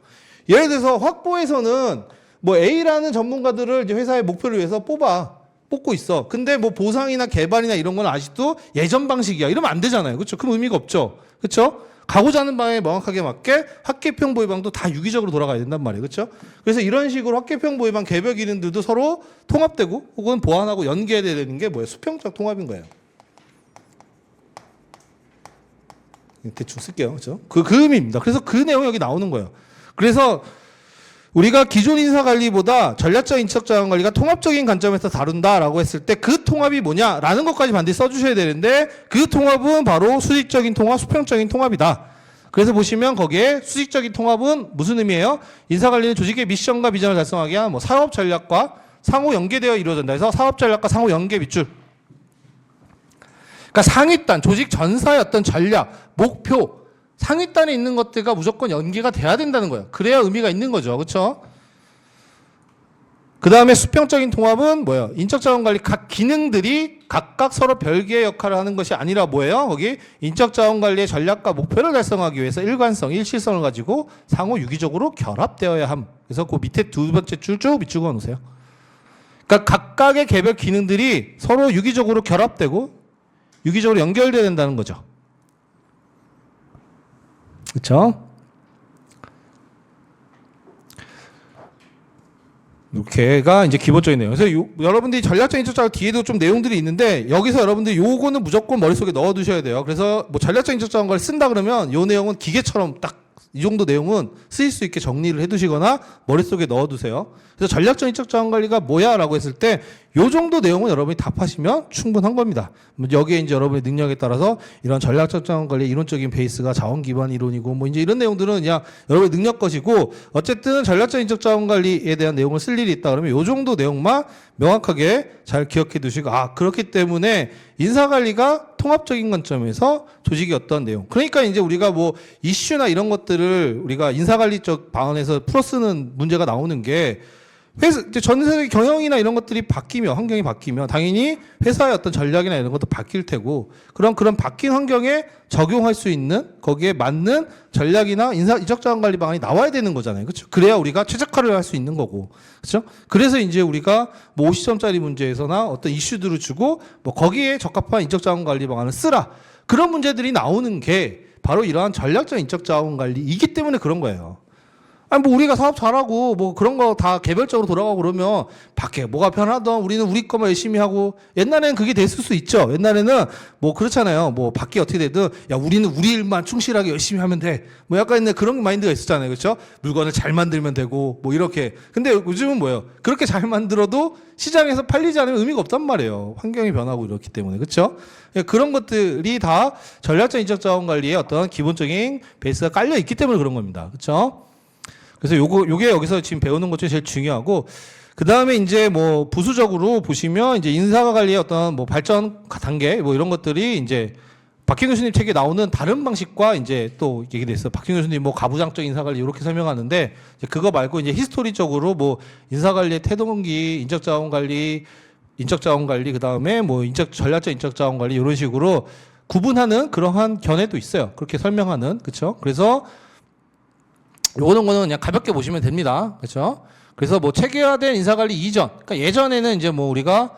예를 들어서 확보에서는 뭐 A라는 전문가들을 이제 회사의 목표를 위해서 뽑고 있어. 근데 뭐 보상이나 개발이나 이런 건 아직도 예전 방식이야. 이러면 안 되잖아요. 그렇죠? 그럼 의미가 없죠. 그렇죠? 가고자 하는 바에 명확하게 맞게 학계평보위방도 다 유기적으로 돌아가야 된단 말이에요. 그렇죠? 그래서 이런 식으로 학계평보위방 개별 기능들도 서로 통합되고 혹은 보완하고 연계해야 되는 게 뭐예요? 수평적 통합인 거예요. 대충 쓸게요. 그렇죠? 그 의미입니다. 그래서 그 내용이 여기 나오는 거예요. 그래서 우리가 기존 인사관리보다 전략적 인적자원관리가 통합적인 관점에서 다룬다라고 했을 때 그 통합이 뭐냐라는 것까지 반드시 써주셔야 되는데 그 통합은 바로 수직적인 통합, 수평적인 통합이다. 그래서 보시면 거기에 수직적인 통합은 무슨 의미예요? 인사관리는 조직의 미션과 비전을 달성하기 위한 뭐 사업 전략과 상호 연계되어 이루어진다. 그래서 사업 전략과 상호 연계 밑줄. 그러니까 상위단, 조직 전사의 어떤 전략, 목표, 상위단에 있는 것들과 무조건 연계가 돼야 된다는 거예요. 그래야 의미가 있는 거죠. 그렇죠? 그 다음에 수평적인 통합은 뭐예요? 인적자원관리 각 기능들이 각각 서로 별개의 역할을 하는 것이 아니라 뭐예요? 거기 인적자원관리의 전략과 목표를 달성하기 위해서 일관성, 일실성을 가지고 상호 유기적으로 결합되어야 함. 그래서 그 밑에 두 번째 줄 쭉 밑줄 그어 놓으세요. 그러니까 각각의 개별 기능들이 서로 유기적으로 결합되고 유기적으로 연결돼야 된다는 거죠. 그렇죠? 이렇게가 이제 기본적인 내용. 그래서 여러분들이 전략적 인적자원 뒤에도 좀 내용들이 있는데 여기서 여러분들이 요거는 무조건 머릿속에 넣어두셔야 돼요. 그래서 뭐 전략적 인적자원관리 쓴다 그러면 요 내용은 기계처럼 딱 이 정도 내용은 쓰일 수 있게 정리를 해두시거나 머릿속에 넣어두세요. 그래서 전략적 인적자원관리가 뭐야? 라고 했을 때 요 정도 내용은 여러분이 답하시면 충분한 겁니다. 여기에 이제 여러분의 능력에 따라서 이런 전략적 자원관리 이론적인 베이스가 자원 기반 이론이고 뭐 이제 이런 내용들은 그냥 여러분의 능력 것이고 어쨌든 전략적 인적자원관리에 대한 내용을 쓸 일이 있다 그러면 요 정도 내용만 명확하게 잘 기억해 두시고 그렇기 때문에 인사관리가 통합적인 관점에서 조직의 어떤 내용. 그러니까 이제 우리가 뭐 이슈나 이런 것들을 우리가 인사관리적 방안에서 풀어 쓰는 문제가 나오는 게 회사, 이제 전 세계 경영이나 이런 것들이 바뀌면, 환경이 바뀌면, 당연히 회사의 어떤 전략이나 이런 것도 바뀔 테고, 그런 바뀐 환경에 적용할 수 있는, 거기에 맞는 전략이나 인적자원 관리 방안이 나와야 되는 거잖아요. 그렇죠? 그래야 우리가 최적화를 할 수 있는 거고. 그렇죠? 그래서 이제 우리가 뭐 50점짜리 문제에서나 어떤 이슈들을 주고, 뭐 거기에 적합한 인적자원 관리 방안을 쓰라. 그런 문제들이 나오는 게 바로 이러한 전략적 인적자원 관리이기 때문에 그런 거예요. 아니 뭐 우리가 사업 잘하고 뭐 그런 거 다 개별적으로 돌아가고 그러면 밖에 뭐가 편하던 우리는 우리 것만 열심히 하고 옛날에는 그게 됐을 수 있죠. 옛날에는 뭐 그렇잖아요. 뭐 밖에 어떻게 되든 야 우리는 우리 일만 충실하게 열심히 하면 돼. 뭐 약간 그런 마인드가 있었잖아요. 그렇죠? 물건을 잘 만들면 되고 뭐 이렇게. 근데 요즘은 뭐예요? 그렇게 잘 만들어도 시장에서 팔리지 않으면 의미가 없단 말이에요. 환경이 변하고 이렇기 때문에. 그렇죠? 그런 것들이 다 전략적 인적 자원 관리의 어떤 기본적인 베이스가 깔려 있기 때문에 그런 겁니다. 그렇죠? 그래서 요게 여기서 지금 배우는 것 중에 제일 중요하고, 그 다음에 이제 뭐 부수적으로 보시면 이제 인사 관리의 어떤 뭐 발전 단계 뭐 이런 것들이 이제 박희 교수님 책에 나오는 다른 방식과 이제 또 얘기돼 있어요. 박희 교수님 뭐 가부장적 인사 관리 이렇게 설명하는데 이제 그거 말고 이제 히스토리적으로 뭐 인사 관리의 태동기, 인적자원 관리, 인적자원 관리, 그 다음에 뭐 전략적 인적자원 관리 이런 식으로 구분하는 그러한 견해도 있어요. 그렇게 설명하는, 그렇죠? 그래서 요거는 그냥 가볍게 보시면 됩니다. 그렇죠? 그래서 뭐 체계화된 인사관리 이전, 그러니까 예전에는 이제 뭐 우리가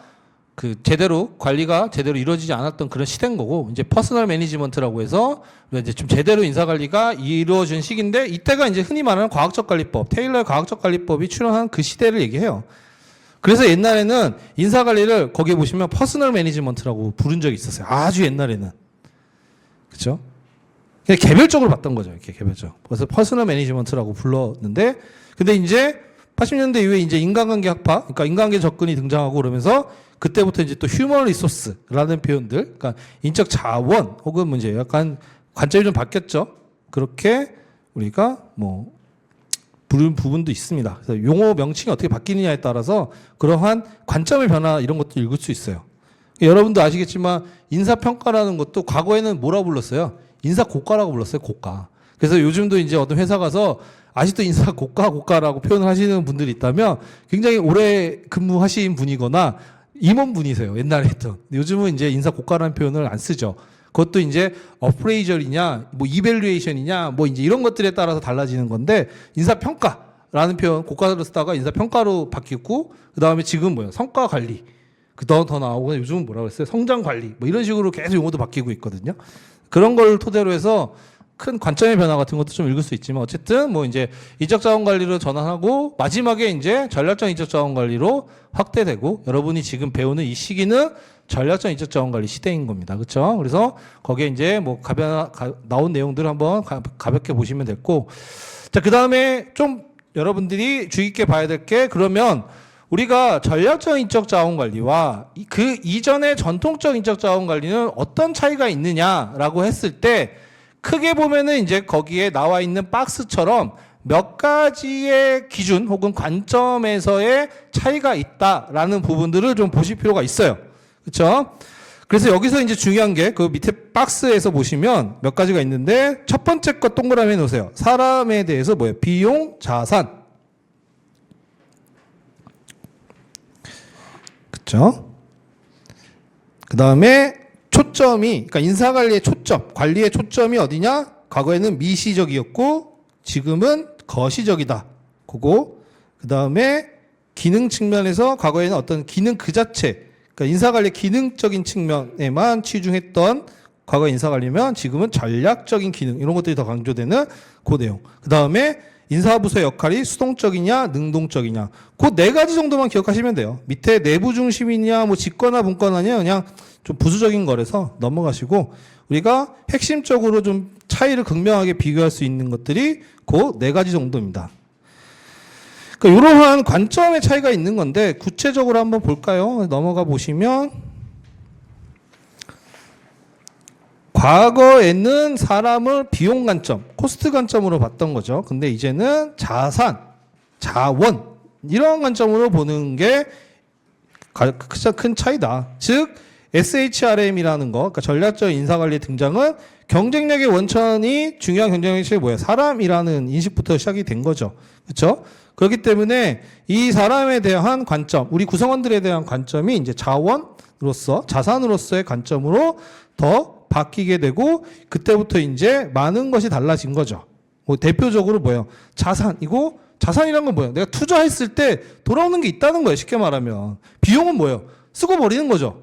그 제대로 관리가 제대로 이루어지지 않았던 그런 시대인 거고, 이제 퍼스널 매니지먼트라고 해서 이제 좀 제대로 인사관리가 이루어진 시기인데, 이때가 이제 흔히 말하는 과학적 관리법, 테일러의 과학적 관리법이 출현한 그 시대를 얘기해요. 그래서 옛날에는 인사관리를 거기에 보시면 퍼스널 매니지먼트라고 부른 적이 있었어요. 아주 옛날에는. 그렇죠? 그냥 개별적으로 봤던 거죠. 이렇게 개별적. 그래서 퍼스널 매니지먼트라고 불렀는데, 근데 이제 80년대 이후에 이제 인간관계 학파, 그러니까 인간관계 접근이 등장하고 그러면서 그때부터 이제 또 휴먼 리소스라는 표현들, 그러니까 인적 자원 혹은 뭐 이제 약간 관점이 좀 바뀌었죠. 그렇게 우리가 뭐 부른 부분도 있습니다. 그래서 용어 명칭이 어떻게 바뀌느냐에 따라서 그러한 관점의 변화 이런 것도 읽을 수 있어요. 여러분도 아시겠지만 인사평가라는 것도 과거에는 뭐라고 불렀어요? 인사고가라고 불렀어요. 고가. 그래서 요즘도 이제 어떤 회사 가서 아직도 인사고가라고 표현을 하시는 분들이 있다면 굉장히 오래 근무하신 분이거나 임원분이세요. 옛날에 했던. 요즘은 이제 인사고가라는 표현을 안 쓰죠. 그것도 이제 어프레이저이냐, 뭐 이밸류에이션이냐, 뭐 이제 이런 것들에 따라서 달라지는 건데, 인사평가라는 표현, 고가로 쓰다가 인사평가로 바뀌었고, 그 다음에 지금 뭐예요? 성과관리. 더 나오고, 요즘은 뭐라고 했어요? 성장관리. 뭐 이런 식으로 계속 용어도 바뀌고 있거든요. 그런 걸 토대로 해서 큰 관점의 변화 같은 것도 좀 읽을 수 있지만, 어쨌든 뭐 이제 인적자원관리로 전환하고, 마지막에 이제 전략적 인적자원관리로 확대되고, 여러분이 지금 배우는 이 시기는 전략적 인적자원관리 시대인 겁니다. 그렇죠? 그래서 거기에 이제 뭐 나온 내용들을 한번 가볍게 보시면 됐고, 자, 그 다음에 좀 여러분들이 주의 깊게 봐야 될 게, 그러면 우리가 전략적 인적자원관리와 그 이전의 전통적 인적자원관리는 어떤 차이가 있느냐라고 했을 때, 크게 보면은 이제 거기에 나와 있는 박스처럼 몇 가지의 기준 혹은 관점에서의 차이가 있다라는 부분들을 좀 보실 필요가 있어요. 그렇죠? 그래서 여기서 이제 중요한 게 그 밑에 박스에서 보시면 몇 가지가 있는데, 첫 번째 거 동그라미 해놓으세요. 사람에 대해서 뭐예요? 비용, 자산. 그렇죠? 그 다음에 초점이, 그러니까 인사관리의 초점, 관리의 초점이 어디냐? 과거에는 미시적이었고 지금은 거시적이다. 그거. 그 다음에 기능 측면에서 과거에는 어떤 기능 그 자체, 그러니까 인사관리 기능적인 측면에만 치중했던 과거 인사관리면 지금은 전략적인 기능, 이런 것들이 더 강조되는 그 내용. 그 다음에 인사부서의 역할이 수동적이냐 능동적이냐, 그 네 가지 정도만 기억하시면 돼요. 밑에 내부 중심이냐 뭐 직권화 분권화냐 그냥 좀 부수적인 거라서 넘어가시고, 우리가 핵심적으로 좀 차이를 극명하게 비교할 수 있는 것들이 그 네 가지 정도입니다. 그러니까 이러한 관점의 차이가 있는 건데, 구체적으로 한번 볼까요? 넘어가 보시면, 과거에는 사람을 비용 관점, 코스트 관점으로 봤던 거죠. 근데 이제는 자산, 자원 이런 관점으로 보는 게 가장 큰 차이다. 즉 SHRM이라는 거, 그러니까 전략적 인사관리 등장은 경쟁력의 원천이 중요한 경쟁력이 뭐예요? 사람이라는 인식부터 시작이 된 거죠. 그렇죠? 그렇기 때문에 이 사람에 대한 관점, 우리 구성원들에 대한 관점이 이제 자원으로서, 자산으로서의 관점으로 더 바뀌게 되고, 그때부터 이제 많은 것이 달라진 거죠. 뭐 대표적으로 뭐예요? 자산이고, 자산이란 건 뭐예요? 내가 투자했을 때 돌아오는 게 있다는 거예요. 쉽게 말하면. 비용은 뭐예요? 쓰고 버리는 거죠.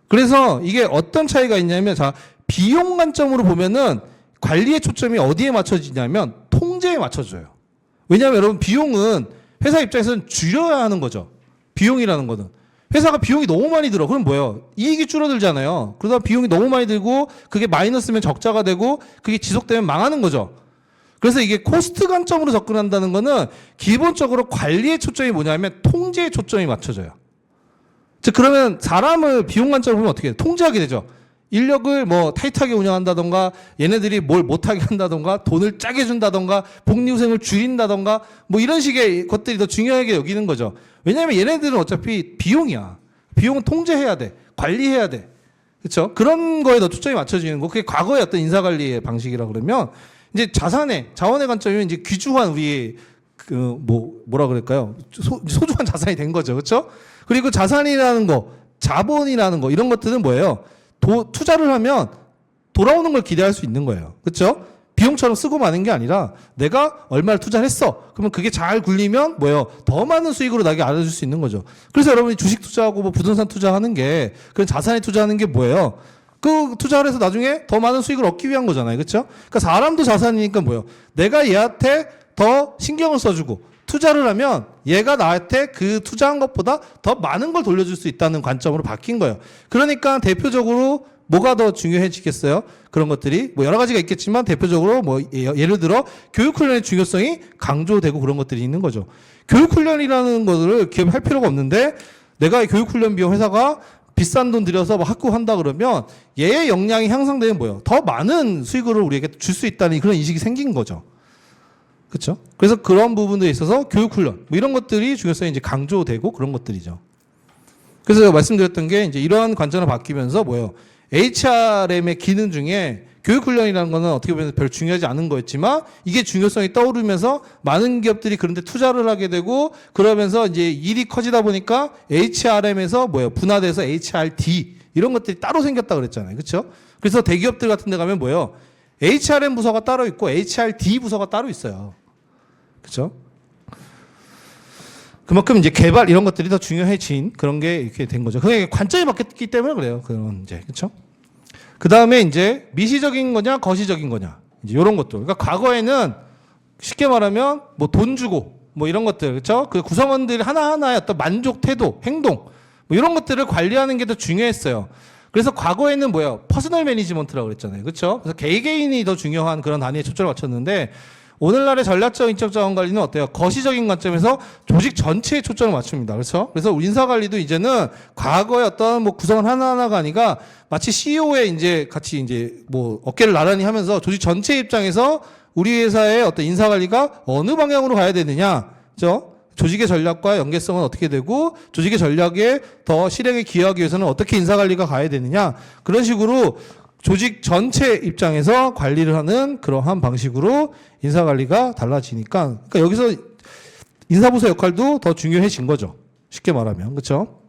그래서 이게 어떤 차이가 있냐면, 자, 비용 관점으로 보면은 관리의 초점이 어디에 맞춰지냐면 통제에 맞춰져요. 왜냐하면 여러분, 비용은 회사 입장에서는 줄여야 하는 거죠. 비용이라는 거는. 회사가 비용이 너무 많이 들어. 그럼 뭐예요? 이익이 줄어들잖아요. 그러다 비용이 너무 많이 들고 그게 마이너스면 적자가 되고 그게 지속되면 망하는 거죠. 그래서 이게 코스트 관점으로 접근한다는 거는 기본적으로 관리의 초점이 뭐냐면 통제의 초점이 맞춰져요. 즉, 그러면 사람을 비용 관점으로 보면 어떻게 돼요? 통제하게 되죠. 인력을 뭐 타이트하게 운영한다던가, 얘네들이 뭘 못하게 한다던가, 돈을 짜게 준다던가, 복리후생을 줄인다던가, 뭐 이런 식의 것들이 더 중요하게 여기는 거죠. 왜냐하면 얘네들은 어차피 비용이야. 비용은 통제해야 돼. 관리해야 돼. 그렇죠? 그런 거에 더 초점이 맞춰지는 거. 그게 과거의 어떤 인사관리의 방식이라 그러면, 이제 자원의 관점이면 이제 귀중한 우리의 뭐라 그럴까요? 소중한 자산이 된 거죠. 그렇죠? 그리고 자산이라는 거, 자본이라는 거, 이런 것들은 뭐예요? 투자를 하면 돌아오는 걸 기대할 수 있는 거예요. 그렇죠? 비용처럼 쓰고 마는 게 아니라 내가 얼마를 투자를 했어. 그러면 그게 잘 굴리면 뭐예요? 더 많은 수익으로 나에게 알아줄 수 있는 거죠. 그래서 여러분이 주식 투자하고 뭐 부동산 투자하는 게 그런 자산에 투자하는 게 뭐예요? 그 투자를 해서 나중에 더 많은 수익을 얻기 위한 거잖아요. 그렇죠? 그러니까 사람도 자산이니까 뭐예요? 내가 얘한테 더 신경을 써주고 투자를 하면 얘가 나한테 그 투자한 것보다 더 많은 걸 돌려줄 수 있다는 관점으로 바뀐 거예요. 그러니까 대표적으로 뭐가 더 중요해지겠어요? 그런 것들이 뭐 여러 가지가 있겠지만 대표적으로 뭐 예를 들어 교육훈련의 중요성이 강조되고 그런 것들이 있는 거죠. 교육훈련이라는 것을 기업이 할 필요가 없는데 내가 교육훈련 비용 회사가 비싼 돈 들여서 뭐 학구한다 그러면 얘의 역량이 향상되면 뭐예요? 더 많은 수익을 우리에게 줄 수 있다는 그런 인식이 생긴 거죠. 그렇죠? 그래서 그런 부분들에 있어서 교육훈련 뭐 이런 것들이 중요성이 이제 강조되고 그런 것들이죠. 그래서 제가 말씀드렸던 게 이제 이러한 관점으로 바뀌면서 뭐예요? HRM의 기능 중에 교육훈련이라는 거는 어떻게 보면 별 중요하지 않은 거였지만 이게 중요성이 떠오르면서 많은 기업들이 그런데 투자를 하게 되고 그러면서 이제 일이 커지다 보니까 HRM에서 뭐예요? 분화돼서 HRD 이런 것들이 따로 생겼다 그랬잖아요. 그렇죠? 그래서 대기업들 같은 데 가면 뭐예요? HRM 부서가 따로 있고 HRD 부서가 따로 있어요. 그렇죠? 그만큼 이제 개발 이런 것들이 더 중요해진 그런 게 이렇게 된 거죠. 그게 관점이 바뀌었기 때문에 그래요. 그런 이제 그렇죠? 그 다음에 이제 미시적인 거냐 거시적인 거냐 이제 이런 것들. 그러니까 과거에는 쉽게 말하면 뭐 돈 주고 뭐 이런 것들 그렇죠? 그 구성원들이 하나하나의 어떤 만족 태도, 행동 뭐 이런 것들을 관리하는 게 더 중요했어요. 그래서 과거에는 뭐예요? 퍼스널 매니지먼트라고 그랬잖아요. 그렇죠? 그래서 개개인이 더 중요한 그런 단위에 초점을 맞췄는데. 오늘날의 전략적 인적 자원 관리는 어때요? 거시적인 관점에서 조직 전체에 초점을 맞춥니다. 그렇죠? 그래서 인사 관리도 이제는 과거의 어떤 뭐 구성원 하나하나가 아니라 마치 CEO의 이제 같이 이제 뭐 어깨를 나란히 하면서 조직 전체 입장에서 우리 회사의 어떤 인사 관리가 어느 방향으로 가야 되느냐. 그렇죠? 조직의 전략과 연계성은 어떻게 되고 조직의 전략에 더 실행에 기여하기 위해서는 어떻게 인사 관리가 가야 되느냐. 그런 식으로 조직 전체 입장에서 관리를 하는 그러한 방식으로 인사관리가 달라지니까 그러니까 여기서 인사부서 역할도 더 중요해진 거죠. 쉽게 말하면. 그렇죠?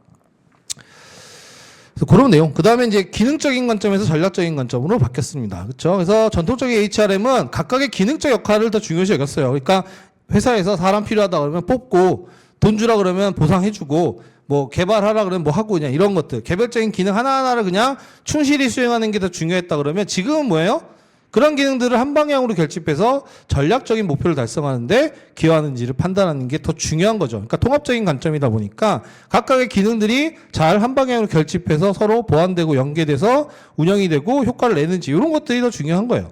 그래서 그런 내용. 그다음에 이제 기능적인 관점에서 전략적인 관점으로 바뀌었습니다. 그렇죠? 그래서 전통적인 HRM은 각각의 기능적 역할을 더 중요시 여겼어요. 그러니까 회사에서 사람 필요하다 그러면 뽑고 돈 주라 그러면 보상해주고 뭐 개발하라 그러면 뭐 하고 그냥 이런 것들 개별적인 기능 하나하나를 그냥 충실히 수행하는 게 더 중요했다 그러면 지금은 뭐예요? 그런 기능들을 한 방향으로 결집해서 전략적인 목표를 달성하는데 기여하는지를 판단하는 게 더 중요한 거죠. 그러니까 통합적인 관점이다 보니까 각각의 기능들이 잘 한 방향으로 결집해서 서로 보완되고 연계돼서 운영이 되고 효과를 내는지 이런 것들이 더 중요한 거예요.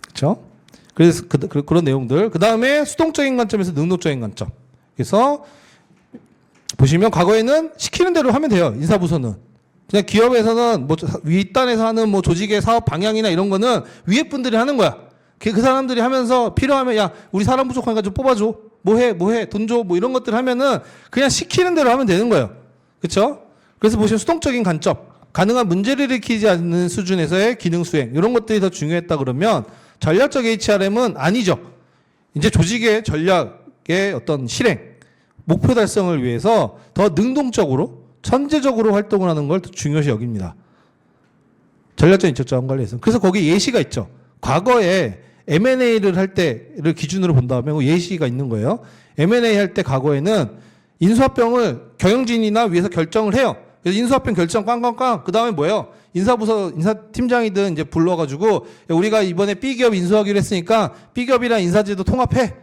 그렇죠? 그래서 그런 내용들. 그 다음에 수동적인 관점에서 능동적인 관점. 그래서 보시면 과거에는 시키는 대로 하면 돼요. 인사부서는. 그냥 기업에서는 뭐 윗단에서 하는 뭐 조직의 사업 방향이나 이런 거는 위에 분들이 하는 거야. 그 사람들이 하면서 필요하면 야 우리 사람 부족하니까 좀 뽑아줘. 뭐해 돈 줘. 뭐 이런 것들 하면은 그냥 시키는 대로 하면 되는 거예요. 그렇죠? 그래서 보시면 수동적인 관점. 가능한 문제를 일으키지 않는 수준에서의 기능 수행 이런 것들이 더 중요했다 그러면 전략적 HRM은 아니죠. 이제 조직의 전략의 어떤 실행 목표 달성을 위해서 더 능동적으로 천재적으로 활동을 하는 걸 더 중요시 여깁니다. 전략적 인적 자원 관리에서. 그래서 거기 예시가 있죠. 과거에 M&A를 할 때를 기준으로 본다면 예시가 있는 거예요. M&A 할 때 과거에는 인수합병을 경영진이나 위에서 결정을 해요. 그래서 인수합병 결정 꽝꽝꽝. 그 다음에 뭐예요? 인사부서 인사팀장이든 이제 불러가지고 우리가 이번에 B기업 인수하기로 했으니까 B기업이랑 인사제도 통합해.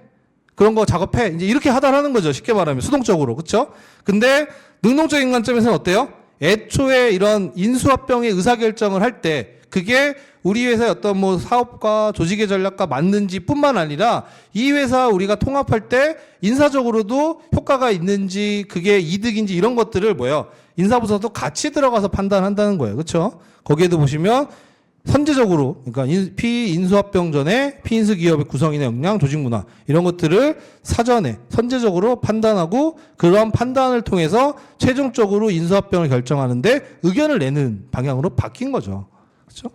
그런 거 작업해. 이제 이렇게 하달하는 거죠. 쉽게 말하면 수동적으로. 그렇죠? 근데 능동적인 관점에서는 어때요? 애초에 이런 인수합병의 의사결정을 할 때 그게 우리 회사의 어떤 뭐 사업과 조직의 전략과 맞는지 뿐만 아니라 이 회사 우리가 통합할 때 인사적으로도 효과가 있는지 그게 이득인지 이런 것들을 뭐예요? 인사부서도 같이 들어가서 판단한다는 거예요. 그렇죠? 거기에도 보시면 선제적으로 그러니까 피인수합병 전에 피인수 기업의 구성이나 역량, 조직 문화 이런 것들을 사전에 선제적으로 판단하고 그런 판단을 통해서 최종적으로 인수합병을 결정하는데 의견을 내는 방향으로 바뀐 거죠. 그렇죠?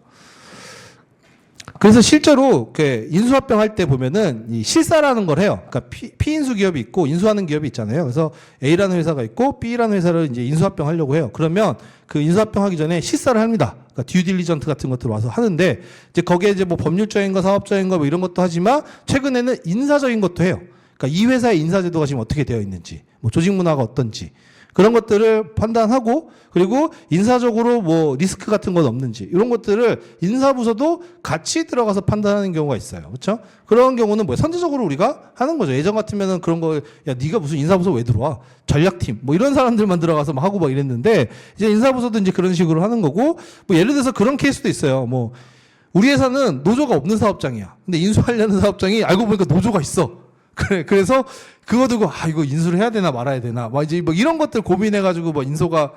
그래서 실제로 그 인수합병 할 때 보면은 이 실사라는 걸 해요. 그러니까 피인수 기업이 있고 인수하는 기업이 있잖아요. 그래서 A라는 회사가 있고 B라는 회사를 이제 인수합병 하려고 해요. 그러면 그 인수합병 하기 전에 실사를 합니다. 그러니까 듀 딜리전트 같은 것들 와서 하는데 이제 거기에 이제 뭐 법률적인 거, 사업적인 거 뭐 이런 것도 하지만 최근에는 인사적인 것도 해요. 그러니까 이 회사의 인사제도가 지금 어떻게 되어 있는지, 뭐 조직 문화가 어떤지 그런 것들을 판단하고 그리고 인사적으로 뭐 리스크 같은 건 없는지 이런 것들을 인사부서도 같이 들어가서 판단하는 경우가 있어요. 그렇죠? 그런 경우는 뭐 선제적으로 우리가 하는 거죠. 예전 같으면은 그런 거 야 네가 무슨 인사부서 왜 들어와? 전략팀 뭐 이런 사람들만 들어가서 막 하고 막 이랬는데 이제 인사부서도 이제 그런 식으로 하는 거고 뭐 예를 들어서 그런 케이스도 있어요. 뭐 우리 회사는 노조가 없는 사업장이야. 근데 인수하려는 사업장이 알고 보니까 노조가 있어. 그래서 그거 두고 이거 인수를 해야 되나 말아야 되나 막 이제 뭐 이런 것들 고민해가지고 뭐 인수가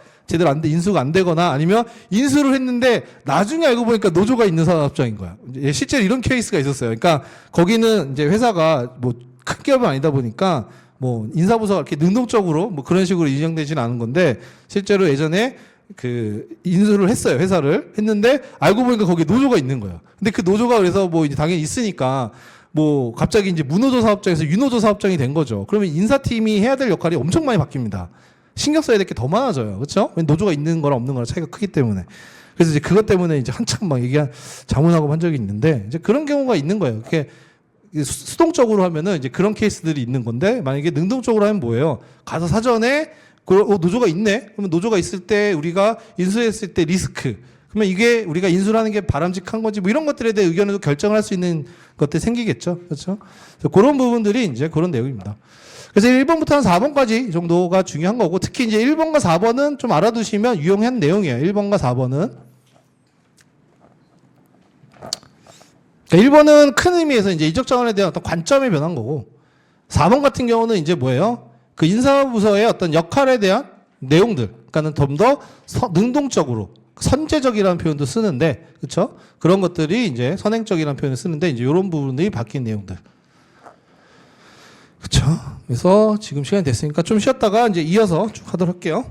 안 되거나 아니면 인수를 했는데 나중에 알고 보니까 노조가 있는 사업장인 거야. 실제로 이런 케이스가 있었어요. 그러니까 거기는 이제 회사가 뭐 큰 기업은 아니다 보니까 뭐 인사부서가 이렇게 능동적으로 뭐 그런 식으로 인정되지는 않은 건데 실제로 예전에 그 인수를 했어요. 회사를 했는데 알고 보니까 거기에 노조가 있는 거예요. 근데 그 노조가 그래서 뭐 이제 당연히 있으니까 뭐 갑자기 이제 무노조 사업장에서 유노조 사업장이 된 거죠. 그러면 인사팀이 해야 될 역할이 엄청 많이 바뀝니다. 신경 써야 될 게 더 많아져요. 그렇죠? 노조가 있는 거랑 없는 거랑 차이가 크기 때문에. 그래서 이제 그것 때문에 이제 한참 막 자문하고 한 적이 있는데 이제 그런 경우가 있는 거예요. 그게 수동적으로 하면은 이제 그런 케이스들이 있는 건데 만약에 능동적으로 하면 뭐예요? 가서 사전에 노조가 있네. 그러면 노조가 있을 때 우리가 인수했을 때 리스크. 그러면 이게 우리가 인수를 하는 게 바람직한 건지 뭐 이런 것들에 대해 의견을 결정을 할 수 있는 것들이 생기겠죠. 그렇죠? 그래서 그런 부분들이 이제 그런 내용입니다. 그래서 1번부터 한 4번까지 정도가 중요한 거고 특히 이제 1번과 4번은 좀 알아두시면 유용한 내용이에요. 1번과 4번은. 그러니까 1번은 큰 의미에서 이제 이적 자원에 대한 어떤 관점이 변한 거고 4번 같은 경우는 이제 뭐예요? 그 인사부서의 어떤 역할에 대한 내용들. 그러니까는 좀 더 능동적으로 선제적이라는 표현도 쓰는데, 그렇죠? 그런 것들이 이제 선행적이라는 표현을 쓰는데 이제 이런 부분들이 바뀐 내용들, 그렇죠? 그래서 지금 시간이 됐으니까 좀 쉬었다가 이제 이어서 쭉 하도록 할게요.